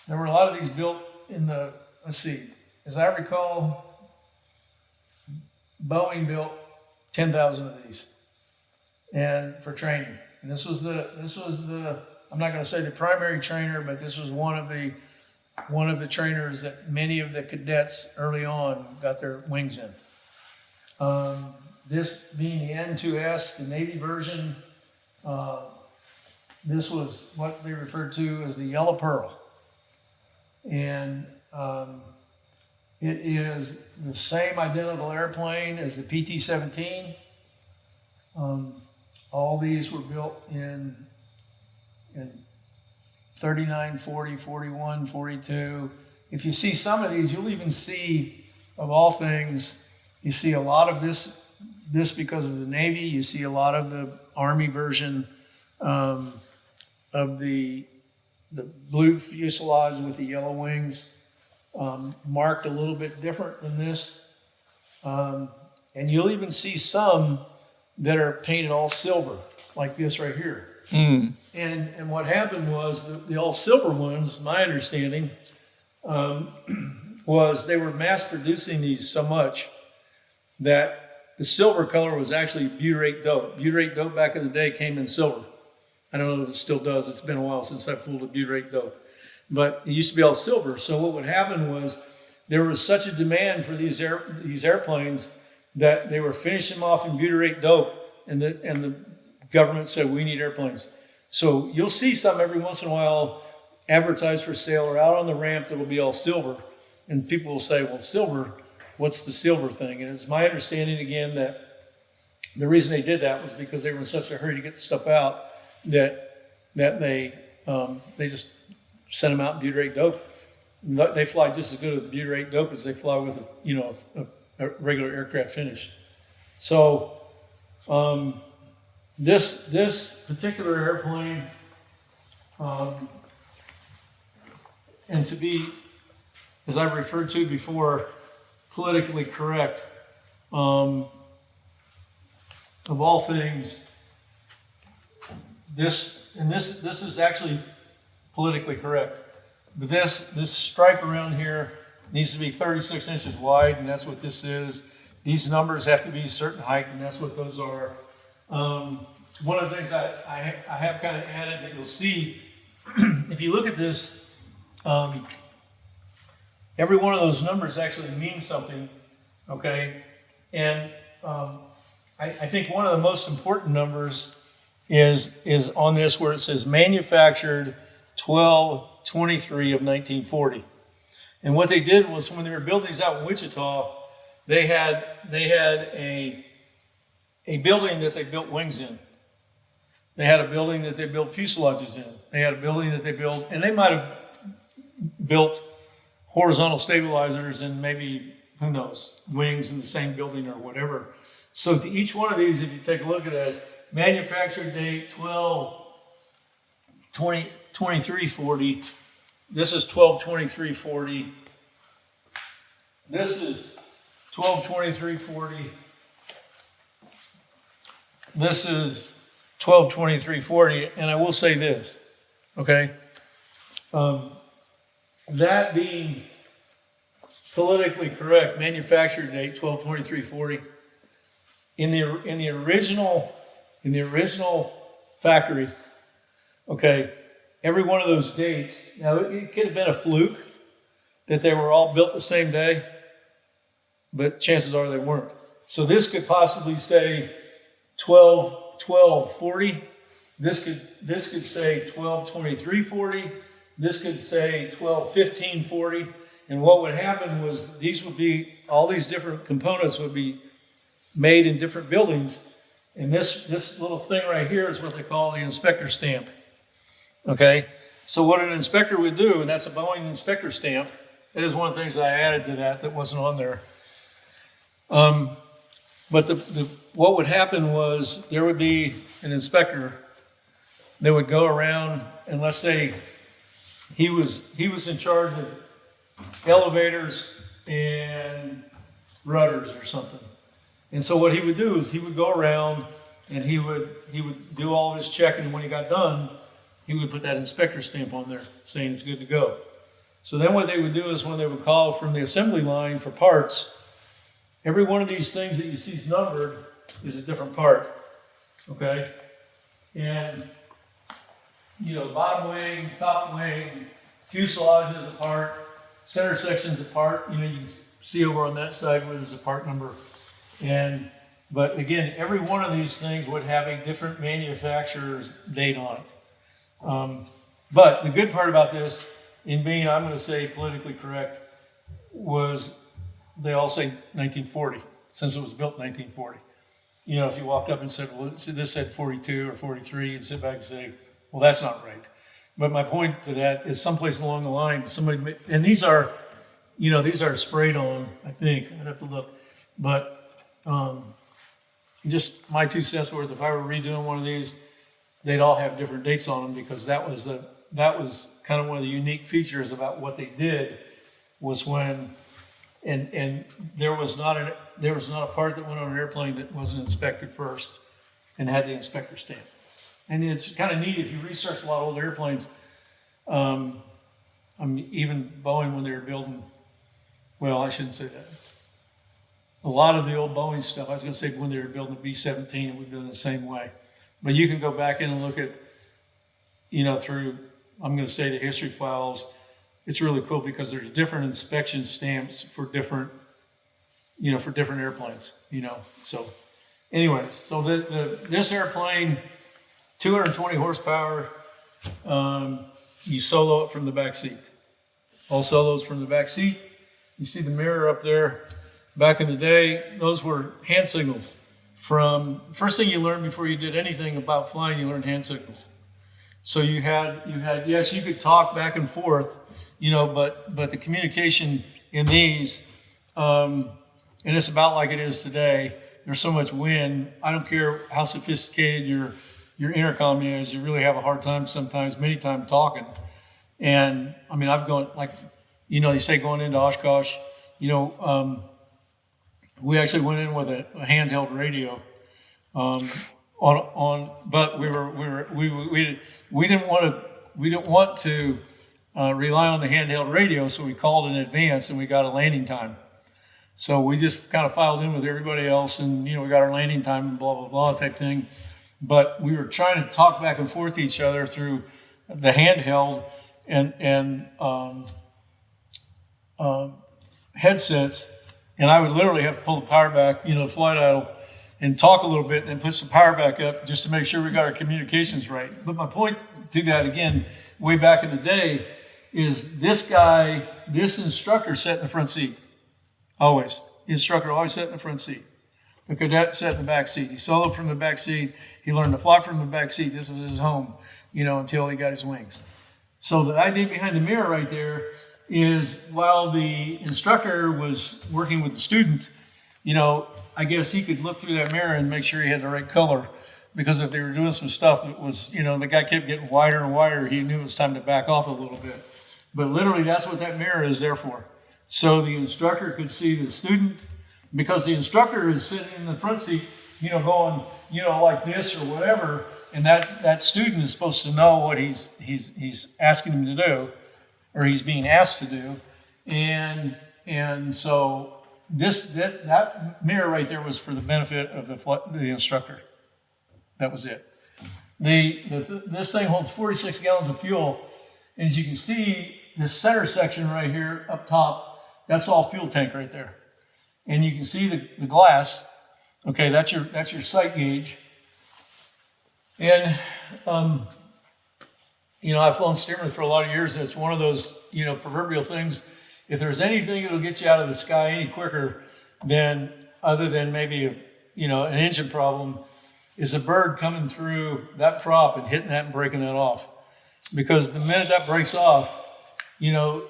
There were a lot of these built in the, let's see, as I recall, Boeing built 10,000 of these, and for training. And this was the I'm not going to say the primary trainer, but this was one of the trainers that many of the cadets early on got their wings in. This being the N2S, the Navy version, this was what they referred to as the Yellow Pearl. And it is the same identical airplane as the PT-17. All these were built in 39, 40, 41, 42. If you see some of these, you'll even see, of all things, you see a lot of this because of the Navy. You see a lot of the Army version of the blue fuselage with the yellow wings, marked a little bit different than this. And you'll even see some that are painted all silver, like this right here. Mm. And what happened was the all silver ones, my understanding, was they were mass producing these so much that the silver color was actually butyrate dope. Butyrate dope back in the day came in silver. I don't know if it still does. It's been a while since I pulled a butyrate dope. but it used to be all silver. So what would happen was there was such a demand for these airplanes that they were finishing them off in butyrate dope, and the government said we need airplanes. So you'll see some every once in a while advertised for sale or out on the ramp that'll be all silver, and people will say, well, silver, what's the silver thing? And it's my understanding again that the reason they did that was because they were in such a hurry to get the stuff out that they just sent them out in butyrate dope. They fly just as good with butyrate dope as they fly with a regular aircraft finish. So this particular airplane, and to be, as I've referred to before, politically correct, of all things, this is actually politically correct. But this stripe around here needs to be 36 inches wide, and that's what this is. These numbers have to be a certain height, and that's what those are. One of the things I have kind of added that you'll see, if you look at this, every one of those numbers actually means something, okay? And I think one of the most important numbers is on this where it says manufactured 12/23 of 1940. And what they did was when they were building these out in Wichita, they had a building that they built wings in. They had a building that they built fuselages in. They had a building that they built, and they might have built horizontal stabilizers and maybe, who knows, wings in the same building or whatever. So to each one of these, if you take a look at it, manufactured date 12/23/40. This is 12/23/40. This is 12/23/40. This is 12/23/40. And I will say this, okay? That being politically correct, manufactured date 12/23/40. In the original factory, okay, every one of those dates, now it could have been a fluke that they were all built the same day, but chances are they weren't. So this could possibly say 12/12/40. This could say 12/23/40. This could say 12/15/40. And what would happen was all these different components would be made in different buildings. And this little thing right here is what they call the inspector stamp. Okay? So what an inspector would do, and that's a Boeing inspector stamp. That is one of the things I added to that wasn't on there. But what would happen was there would be an inspector that would go around, and let's say he was in charge of elevators and rudders or something. And so what he would do is he would go around and he would do all of his checking, and when he got done, he would put that inspector stamp on there saying it's good to go. So then what they would do is when they would call from the assembly line for parts, every one of these things that you see is numbered is a different part, okay? And, bottom wing, top wing, fuselage is a part, center section is a part. You can see over on that side where there's a part number. But again, every one of these things would have a different manufacturer's date on it. But the good part about this, in being, I'm going to say, politically correct, was they all say 1940, since it was built in 1940. If you walked up and said, well, this said 42 or 43, you'd sit back and say, well, that's not right. But my point to that is someplace along the line, and these are sprayed on, I think. I'd have to look. But just my 2 cents worth, if I were redoing one of these, they'd all have different dates on them, because that was kind of one of the unique features about what they did was when, and there was not a part that went on an airplane that wasn't inspected first and had the inspector stamp. And it's kind of neat if you research a lot of old airplanes. Even Boeing, when they were building, well, I shouldn't say that. A lot of the old Boeing stuff, I was going to say when they were building the B-17, it would be done the same way. But you can go back in and look at, through, I'm going to say the history files, it's really cool because there's different inspection stamps for different, for different airplanes, So anyways, so this airplane, 220 horsepower, you solo it from the back seat. All solos from the back seat. You see the mirror up there. Back in the day, those were hand signals. From first thing you learned before you did anything about flying, you learned hand signals. So you had yes, you could talk back and forth, but the communication in these, and it's about like it is today. There's so much wind. I don't care how sophisticated your intercom is. You really have a hard time sometimes, many times talking. And I mean, I've gone like, you say going into Oshkosh, we actually went in with a handheld radio, but we didn't want to rely on the handheld radio, so we called in advance and we got a landing time. So we just kind of filed in with everybody else, and we got our landing time and blah blah blah type thing. But we were trying to talk back and forth to each other through the handheld and headsets. And I would literally have to pull the power back, the flight idle, and talk a little bit and then put some power back up just to make sure we got our communications right. But my point to that, again, way back in the day, is this instructor sat in the front seat. Always. The instructor always sat in the front seat. The cadet sat in the back seat. He soloed from the back seat. He learned to fly from the back seat. This was his home, until he got his wings. So the idea behind the mirror right there is while the instructor was working with the student, I guess he could look through that mirror and make sure he had the right color, because if they were doing some stuff that was, the guy kept getting wider and wider, he knew it was time to back off a little bit. But literally that's what that mirror is there for. So the instructor could see the student, because the instructor is sitting in the front seat, going, like this or whatever, and that student is supposed to know what he's asking him to do, or he's being asked to do, and so that mirror right there was for the benefit of the instructor. That was it. This thing holds 46 gallons of fuel, and as you can see, this center section right here up top, that's all fuel tank right there, and you can see the glass. Okay, that's your sight gauge, and I've flown Stearman for a lot of years. It's one of those, proverbial things. If there's anything that'll get you out of the sky any quicker than, other than maybe an engine problem, is a bird coming through that prop and hitting that and breaking that off. Because the minute that breaks off, you're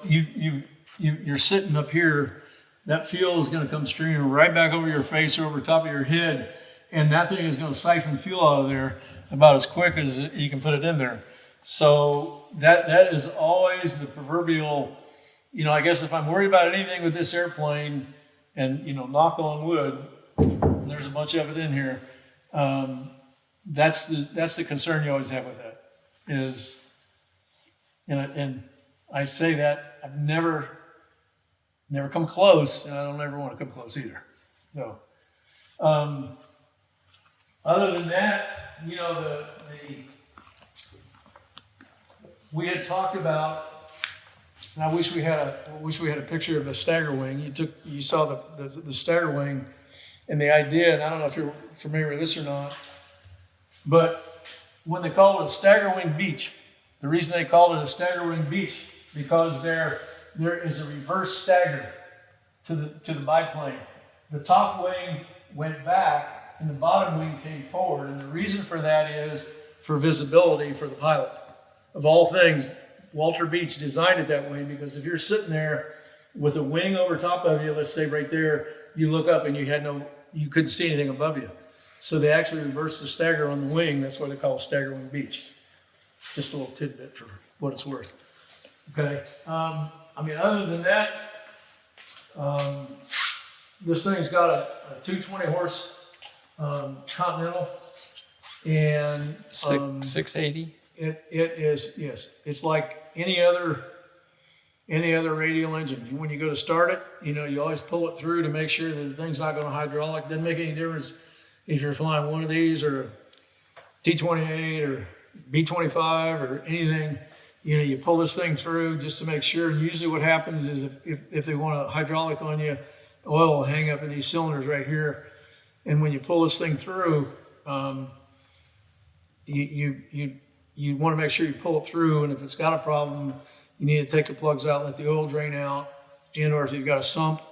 sitting up here. That fuel is going to come streaming right back over your face or over top of your head, and that thing is going to siphon fuel out of there about as quick as you can put it in there. So that is always the proverbial, I guess if I'm worried about anything with this airplane, and knock on wood, and there's a bunch of it in here, that's the concern you always have with that is, and I say that I've never come close, and I don't ever want to come close either. So other than that, we had talked about, and I wish we had a picture of the stagger wing. You saw the stagger wing, and the idea, and I don't know if you're familiar with this or not, but when they call it a stagger wing beach, the reason they call it a stagger wing beach, because there is a reverse stagger to the biplane. The top wing went back and the bottom wing came forward, and the reason for that is for visibility for the pilot. Of all things, Walter Beach designed it that way, because if you're sitting there with a wing over top of you, let's say right there, you look up and you couldn't see anything above you. So they actually reversed the stagger on the wing. That's why they call it stagger wing beach. Just a little tidbit for what it's worth. Okay. Other than that, this thing's got a 220 horse Continental, and 680. It is, yes. It's like any other radial engine. When you go to start it, you always pull it through to make sure that the thing's not going to hydraulic. Doesn't make any difference if you're flying one of these or a T-28 or B-25 or anything. You pull this thing through just to make sure. Usually what happens is if they want a hydraulic on you, oil will hang up in these cylinders right here. And when you pull this thing through, you want to make sure you pull it through. And if it's got a problem, you need to take the plugs out, let the oil drain out. And or if you've got a sump,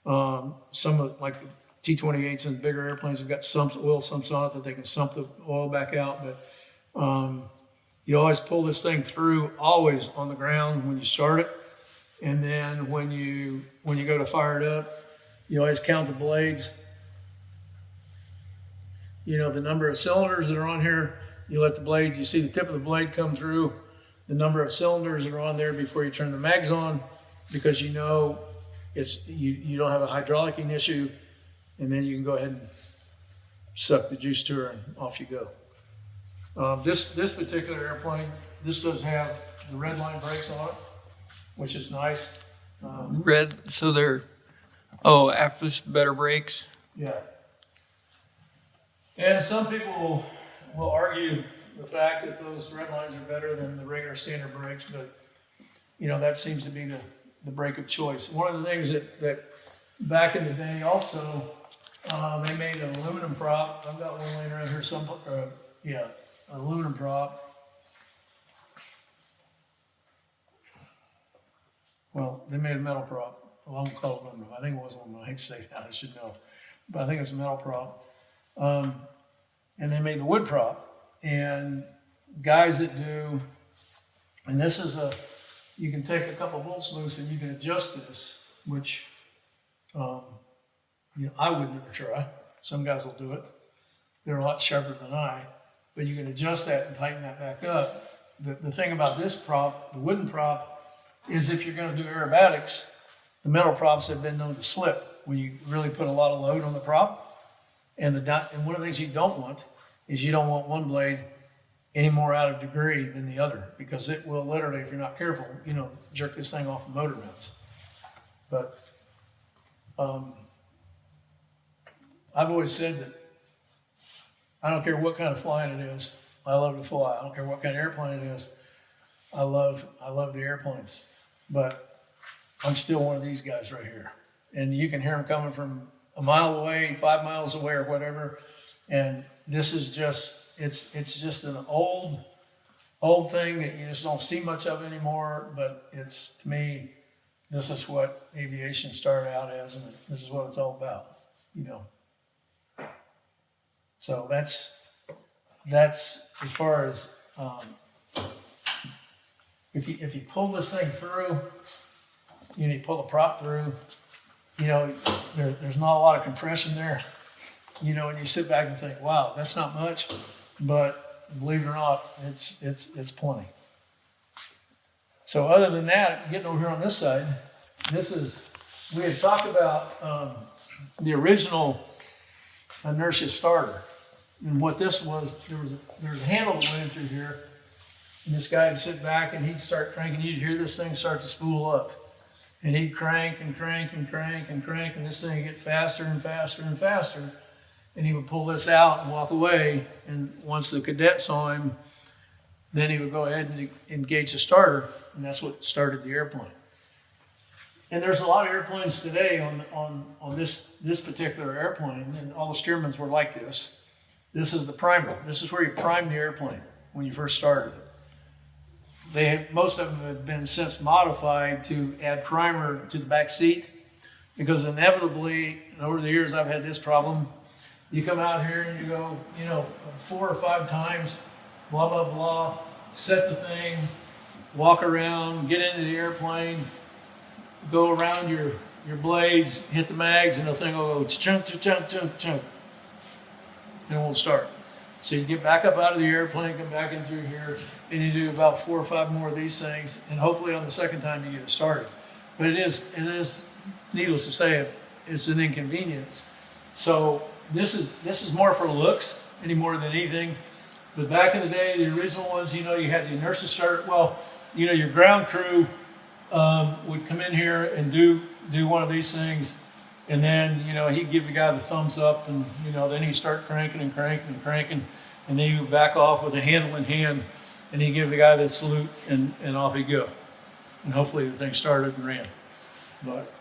some of like the T-28s and bigger airplanes have got sumps, oil sumps on it that they can sump the oil back out. But you always pull this thing through, always on the ground when you start it. And then when you go to fire it up, you always count the blades. The number of cylinders that are on here, you let the blade, you see the tip of the blade come through, the number of cylinders that are on there before you turn the mags on, because you don't have a hydraulic issue, and then you can go ahead and suck the juice to her and off you go. This particular airplane, this does have the red line brakes on it, which is nice. Red, so they're, after this better brakes. Yeah. And some people will argue the fact that those red lines are better than the regular standard brakes, but that seems to be the brake of choice. One of the things that back in the day also, they made an aluminum prop. I've got one laying around here, an aluminum prop. Well, they made a metal prop. Well, I won't call it aluminum. I think it was aluminum. I hate to say that. I should know. But I think it's a metal prop. And they made the wood prop. And guys that do, and this is you can take a couple bolts loose and you can adjust this, which, I would never try. Some guys will do it. They're a lot sharper than I. But you can adjust that and tighten that back up. The thing about this prop, the wooden prop, is if you're going to do aerobatics, the metal props have been known to slip when you really put a lot of load on the prop. And one of the things you don't want is you don't want one blade any more out of degree than the other, because it will literally, if you're not careful, jerk this thing off the motor mounts. But I've always said that I don't care what kind of flying it is. I love to fly. I don't care what kind of airplane it is. I love the airplanes. But I'm still one of these guys right here. And you can hear them coming from a mile away, 5 miles away, or whatever. And this is it's just an old thing that you just don't see much of anymore. But to me, this is what aviation started out as, and this is what it's all about, So that's as far as if you pull this thing through, you pull the prop through, there's not a lot of compression there, and you sit back and think, wow, that's not much, but believe it or not, it's plenty. So other than that, getting over here on this side, we had talked about the original inertia starter. And what this was, there was a handle that went in through here, and this guy would sit back and he'd start cranking. You'd hear this thing start to spool up, and he'd crank and crank and crank and crank, and this thing would get faster and faster and faster. And he would pull this out and walk away. And once the cadet saw him, then he would go ahead and engage the starter, and that's what started the airplane. And there's a lot of airplanes today on this particular airplane, and all the Stearmans were like this. This is the primer. This is where you prime the airplane when you first started it. Most of them have been since modified to add primer to the back seat, because inevitably, and over the years I've had this problem, you come out here and you go, 4 or 5 times, blah, blah, blah, set the thing, walk around, get into the airplane, go around your blades, hit the mags, and the thing will go chunk, chunk, chunk, chunk. And it won't start. So you get back up out of the airplane, come back in through here, and you do about 4 or 5 more of these things, and hopefully on the second time you get it started. But it is needless to say, it's an inconvenience. So this is more for looks any more than anything. But back in the day, the original ones, you had the inertia starter. Well, your ground crew would come in here and do one of these things. And then, he'd give the guy the thumbs up, and, then he'd start cranking and cranking and cranking, and then he would back off with a handle in hand, and he'd give the guy the salute, and off he'd go. And hopefully the thing started and ran. But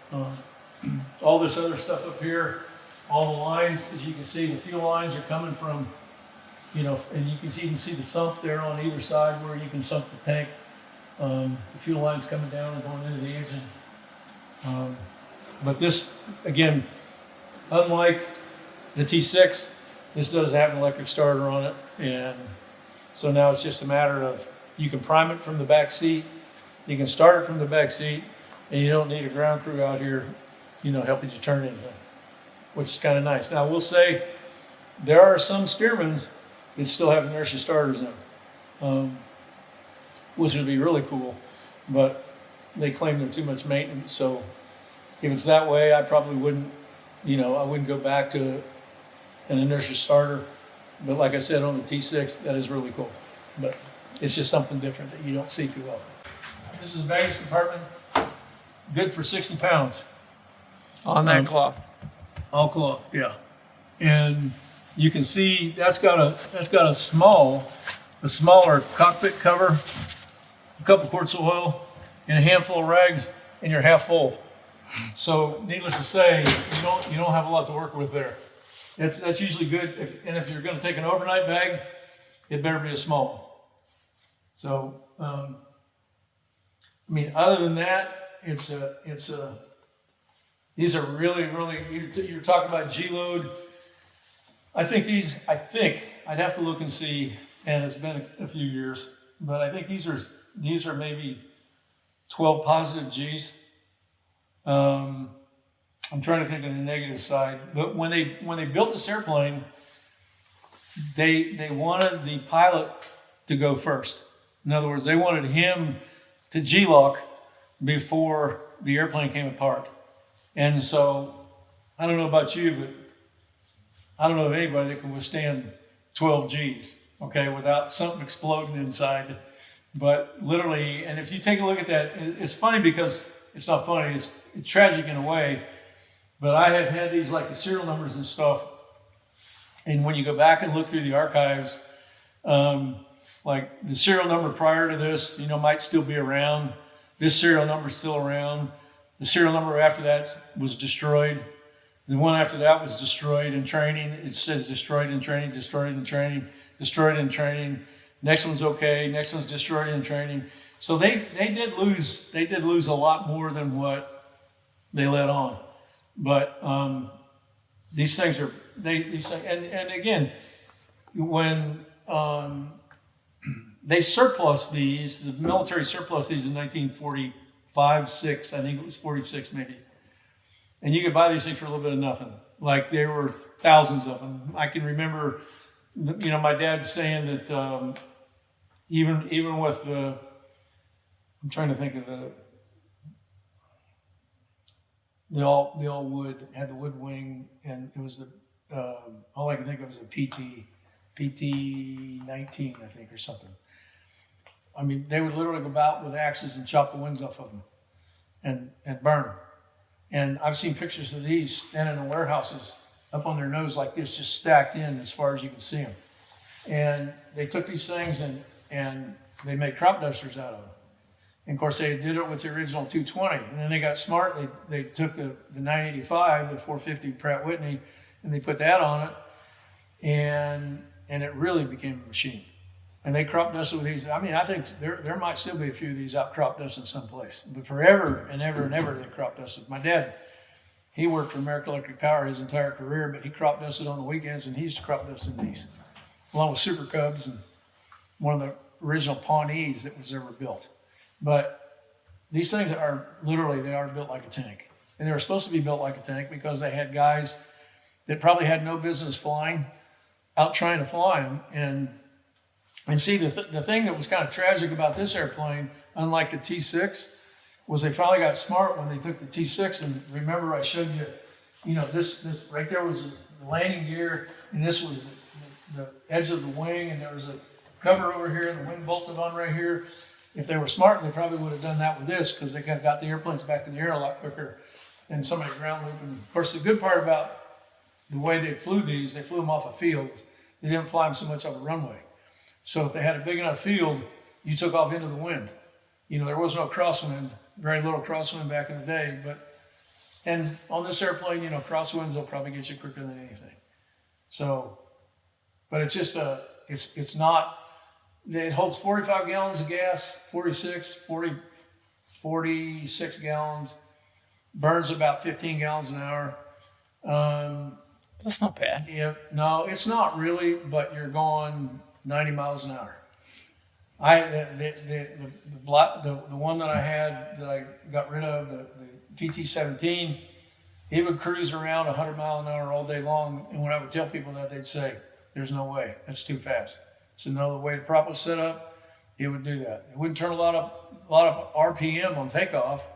all this other stuff up here, all the lines, as you can see, the fuel lines are coming from, and you can even see the sump there on either side where you can sump the tank. The fuel lines coming down and going into the engine. But this, again, unlike the T6, this does have an electric starter on it. And so now it's just a matter of, you can prime it from the back seat, you can start it from the back seat, and you don't need a ground crew out here, helping you turn anything, which is kind of nice. Now, I will say there are some Spearmans that still have inertia starters in them, which would be really cool, but they claim they're too much maintenance. So if it's that way, I probably wouldn't, I wouldn't go back to an inertia starter. But like I said, on the T6, that is really cool. But it's just something different that you don't see too often. This is a baggage compartment, good for 60 pounds. On that cloth. All cloth, yeah. And you can see that's got a smaller cockpit cover, a couple quarts of oil, and a handful of rags, and you're half full. So needless to say, you don't have a lot to work with there. That's usually good. And if you're going to take an overnight bag, it better be a small one. So other than that, these are really, you're talking about G-load. I think I'd have to look and see, and it's been a few years, but I think these are maybe 12 positive G's. I'm trying to think of the negative side, but when they built this airplane, they wanted the pilot to go first. In other words, they wanted him to G-lock before the airplane came apart. And so, I don't know about you, but I don't know of anybody that can withstand 12 G's, okay, without something exploding inside. But literally, and if you take a look at that, it's funny because it's not funny, it's tragic in a way, but I have had these like the serial numbers and stuff, and when you go back and look through the archives, like the serial number prior to this, might still be around. This serial number is still around. The serial number after that was destroyed. The one after that was destroyed in training. It says destroyed in training, destroyed in training, destroyed in training. Next one's okay. Next one's destroyed in training. So they did lose a lot more than what they let on. But these things are and again, when they surplus these, the military surplus these in 1945, 6, I think it was 46 maybe. And you could buy these things for a little bit of nothing. Like there were thousands of them. I can remember, my dad saying that even with the, I'm trying to think of the all wood, had the wood wing, and it was all I can think of was a PT 19, I think, or something. I mean, they would literally go about with axes and chop the wings off of them and burn them. And I've seen pictures of these standing in warehouses up on their nose like this, just stacked in as far as you can see them. And they took these things and they made crop dusters out of them. And of course, they did it with the original 220. And then they got smart. They took the 985, the 450 Pratt Whitney, and they put that on it. And it really became a machine. And they crop dusted with these. I mean, I think there might still be a few of these out crop dusted someplace. But forever and ever and ever, they crop dusted. My dad, he worked for American Electric Power his entire career, but he crop dusted on the weekends, and he used to crop dust in these, along with Super Cubs and one of the original Pawnees that was ever built. But these things are literally, they are built like a tank. And they were supposed to be built like a tank because they had guys that probably had no business flying out trying to fly them. And see, the thing that was kind of tragic about this airplane, unlike the T6, was they finally got smart when they took the T6. And remember, I showed you, this right there was the landing gear, and this was the edge of the wing, and there was a cover over here, and the wing bolted on right here. If they were smart, they probably would have done that with this because they could have got the airplanes back in the air a lot quicker than somebody ground looping. Of course, the good part about the way they flew them off of fields. They didn't fly them so much on the runway. So if they had a big enough field, you took off into the wind. There was no crosswind, very little crosswind back in the day, and on this airplane, crosswinds will probably get you quicker than anything. So, but it's just it's not, it holds 45 gallons of gas, 46 gallons, burns about 15 gallons an hour. That's not bad. Yeah, no, it's not really, but you're going 90 miles an hour. The one that I had that I got rid of, the PT-17, it would cruise around 100 mile an hour all day long. And when I would tell people that, they'd say, "There's no way. That's too fast." So no, the way the prop was set up, it would do that. It wouldn't turn a lot of RPM on takeoff,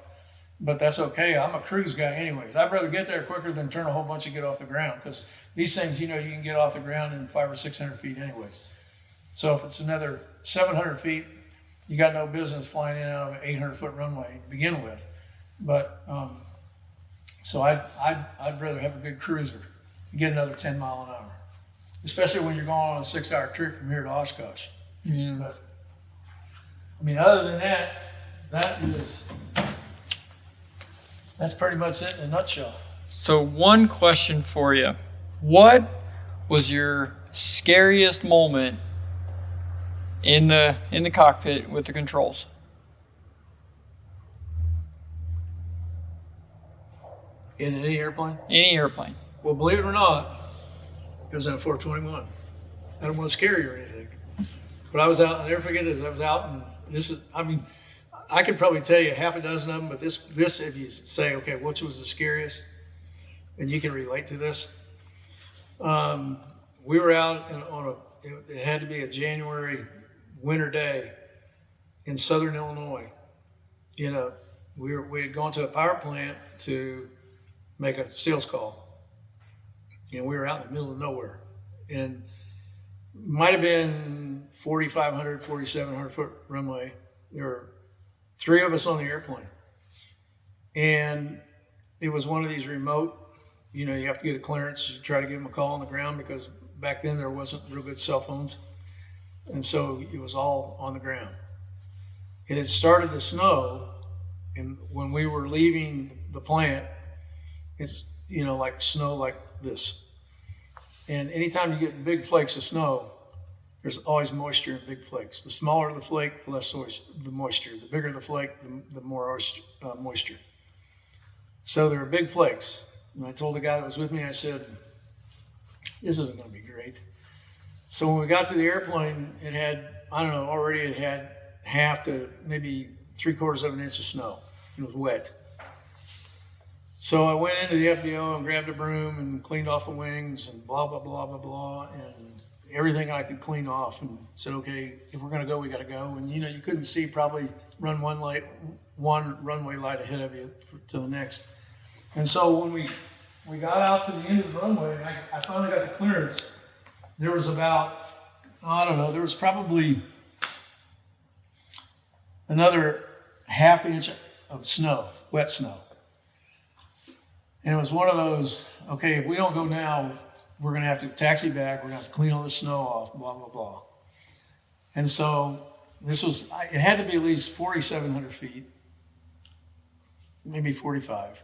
but that's okay. I'm a cruise guy anyways. I'd rather get there quicker than turn a whole bunch and get off the ground, because these things, you can get off the ground in 500 or 600 feet anyways. So if it's another 700 feet, you got no business flying in and out of an 800-foot runway to begin with. But so I'd rather have a good cruiser and get another 10 mile an hour, especially when you're going on a 6-hour trip from here to Oshkosh. Yeah. But, other than that, that's pretty much it in a nutshell. So one question for you. What was your scariest moment in the cockpit with the controls? In any airplane? Any airplane. Well, believe it or not, it was in a 421. I don't want to scare you or anything. But I was out, I'll never forget this, I was out, and I could probably tell you half a dozen of them, but this if you say, okay, which was the scariest, and you can relate to this. We were out it had to be a January winter day in southern Illinois. We had gone to a power plant to make a sales call, and we were out in the middle of nowhere, and might have been 4,500, 4,700 foot runway. There were 3 of us on the airplane, and it was one of these remote, you have to get a clearance to try to give them a call on the ground, because back then there wasn't real good cell phones, and so it was all on the ground. It had started to snow, and when we were leaving the plant, it's like snow like this. And anytime you get big flakes of snow, there's always moisture in big flakes. The smaller the flake, the less the moisture. The bigger the flake, the more moisture. So there were big flakes. And I told the guy that was with me, I said, "This isn't going to be great." So when we got to the airplane, it had half to maybe 3/4 of an inch of snow. It was wet. So I went into the FBO and grabbed a broom and cleaned off the wings and blah, blah, blah, blah, blah, and everything I could clean off, and said, okay, if we're going to go, we got to go. And, you couldn't see probably run one runway light ahead of you to the next. And so when we got out to the end of the runway, and I finally got the clearance, there was about, there was probably another ½ inch of snow, wet snow. And it was one of those, okay, if we don't go now, we're going to have to taxi back. We're going to have to clean all this snow off, blah, blah, blah. And so it had to be at least 4,700 feet, maybe 45.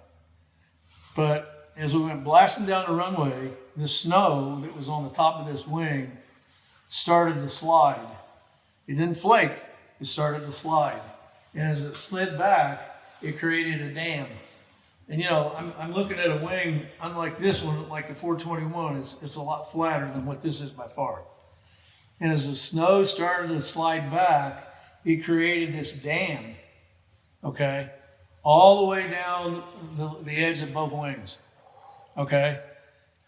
But as we went blasting down the runway, the snow that was on the top of this wing started to slide. It didn't flake, it started to slide. And as it slid back, it created a dam. And I'm looking at a wing, unlike this one, like the 421, it's a lot flatter than what this is by far. And as the snow started to slide back, it created this dam, okay, all the way down the edge of both wings, okay?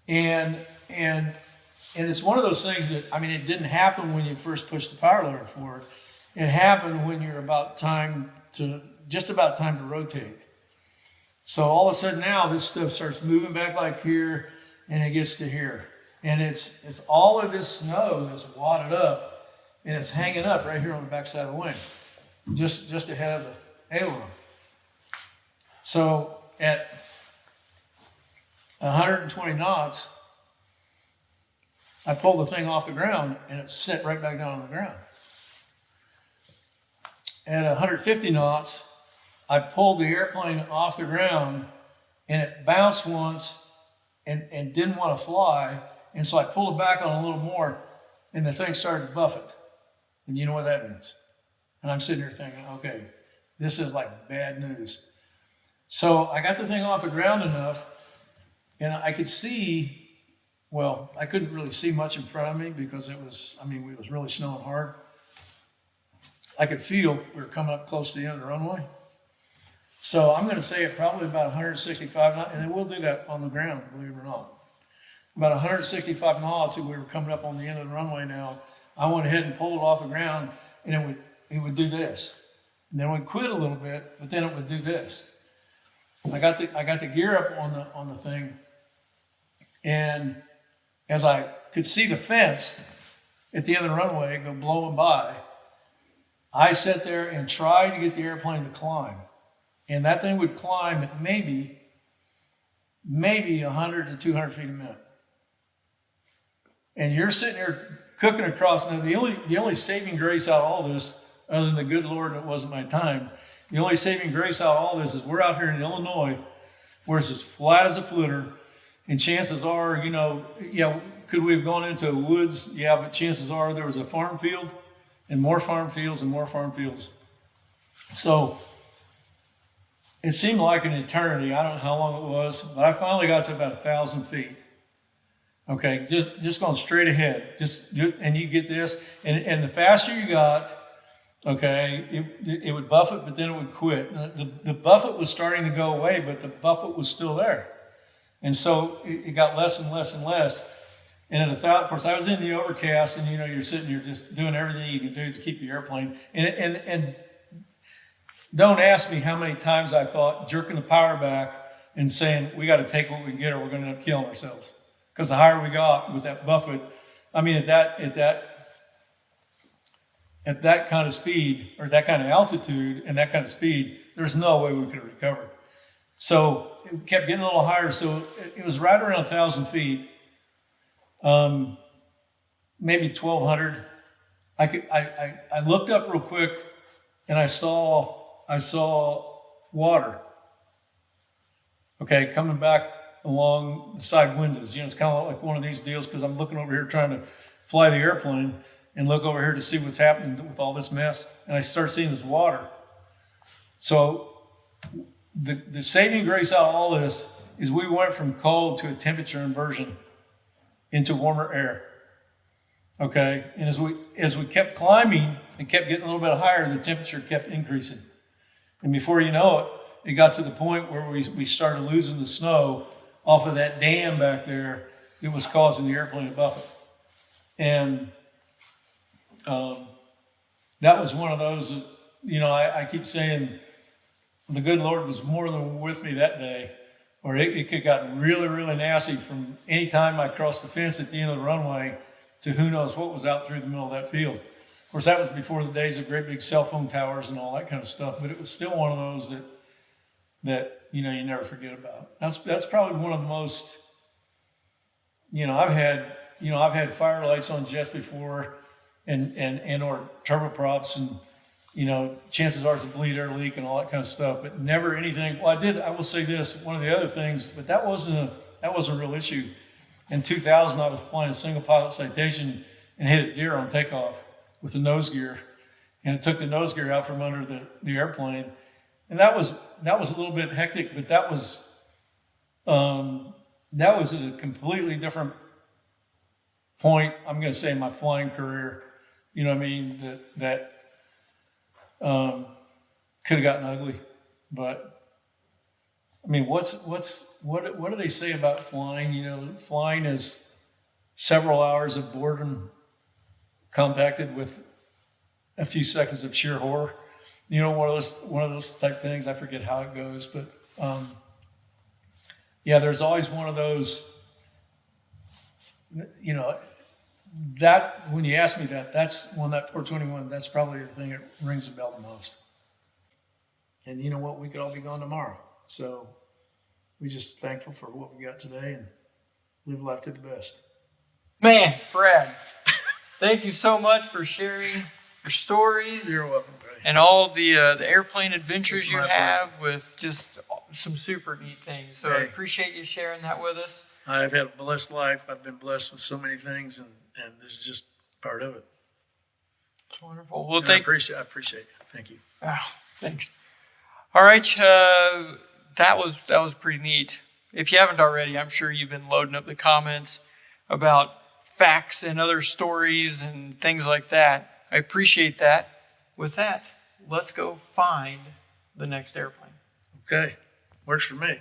And it's one of those things that, it didn't happen when you first pushed the power lever forward. It happened when you're just about time to rotate. So all of a sudden now this stuff starts moving back like here, and it gets to here. And it's all of this snow that's wadded up, and it's hanging up right here on the backside of the wing, just ahead of the aileron. So at 120 knots, I pulled the thing off the ground, and it set right back down on the ground. at 150 knots, I pulled the airplane off the ground and it bounced once and didn't want to fly. And so I pulled it back on a little more and the thing started to buffet. And you know what that means. And I'm sitting here thinking, okay, this is like bad news. So I got the thing off the ground enough and I could see, well, I couldn't really see much in front of me because it was really snowing hard. I could feel we were coming up close to the end of the runway. So I'm going to say it probably about 165 knots, and it will do that on the ground, believe it or not. About 165 knots, and we were coming up on the end of the runway now. I went ahead and pulled it off the ground, and it would do this. And then it would quit a little bit, but then it would do this. I got the gear up on the thing, and as I could see the fence at the end of the runway go blowing by, I sat there and tried to get the airplane to climb. And that thing would climb at maybe 100 to 200 feet a minute. And you're sitting there cooking across. Now, the only saving grace out of all this, other than the good Lord, it wasn't my time, the only saving grace out of all this is we're out here in Illinois where it's as flat as a flitter. And chances are, could we have gone into woods? Yeah, but chances are there was a farm field and more farm fields and more farm fields. So it seemed like an eternity. I don't know how long it was, but I finally got to about 1,000 feet. Okay, just going straight ahead. And you get this, and the faster you got, okay, it would buffet, but then it would quit. The buffet was starting to go away, but the buffet was still there. And so it got less and less and less. And of course, I was in the overcast, and you're sitting, you're just doing everything you can do to keep the airplane. And don't ask me how many times I thought jerking the power back and saying we got to take what we can get, or we're going to end up killing ourselves. Because the higher we got with that buffet, at that kind of speed, or that kind of altitude and that kind of speed, there's no way we could have recovered. So it kept getting a little higher. So it was right around 1,000 feet, maybe 1,200. I looked up real quick and I saw water. Okay, coming back along the side windows. It's kind of like one of these deals, because I'm looking over here trying to fly the airplane and look over here to see what's happening with all this mess. And I start seeing this water. So the saving grace out of all this is we went from cold to a temperature inversion into warmer air. Okay, and as we kept climbing and kept getting a little bit higher, the temperature kept increasing. And before you know it got to the point where we started losing the snow off of that dam back there that was causing the airplane to buffet. And that was one of those that, I keep saying the good Lord was more than with me that day, or it could have gotten really, really nasty from any time I crossed the fence at the end of the runway to who knows what was out through the middle of that field. Of course, that was before the days of great big cell phone towers and all that kind of stuff, but it was still one of those that you never forget about. That's probably one of the most, I've had fire lights on jets before and or turboprops, and chances are it's a bleed air leak and all that kind of stuff, but never anything. Well, I will say this, one of the other things, but that wasn't a real issue. In 2000, I was flying a single pilot citation and hit a deer on takeoff with the nose gear, and it took the nose gear out from under the airplane, and that was a little bit hectic, but that was at a completely different point, I'm going to say, in my flying career. You know what I mean? That could have gotten ugly, but what do they say about flying? Flying is several hours of boredom compacted with a few seconds of sheer horror. One of those type things. I forget how it goes, but there's always one of those. That when you ask me that's one, that 421. That's probably the thing that rings a bell the most. And you know what? We could all be gone tomorrow. So we're just thankful for what we got today and live life to the best. Man, Brad, thank you so much for sharing your stories. You're welcome, buddy. And all the airplane adventures It's you my have with just some super neat things. So I Hey. appreciate you sharing that with us. I've had a blessed life. I've been blessed with so many things, and this is just part of it. It's wonderful. Well, And I appreciate it. Thank you. Oh, thanks. All right, that was pretty neat. If you haven't already, I'm sure you've been loading up the comments about facts and other stories and things like that. I appreciate that. With that, let's go find the next airplane. Okay, works for me.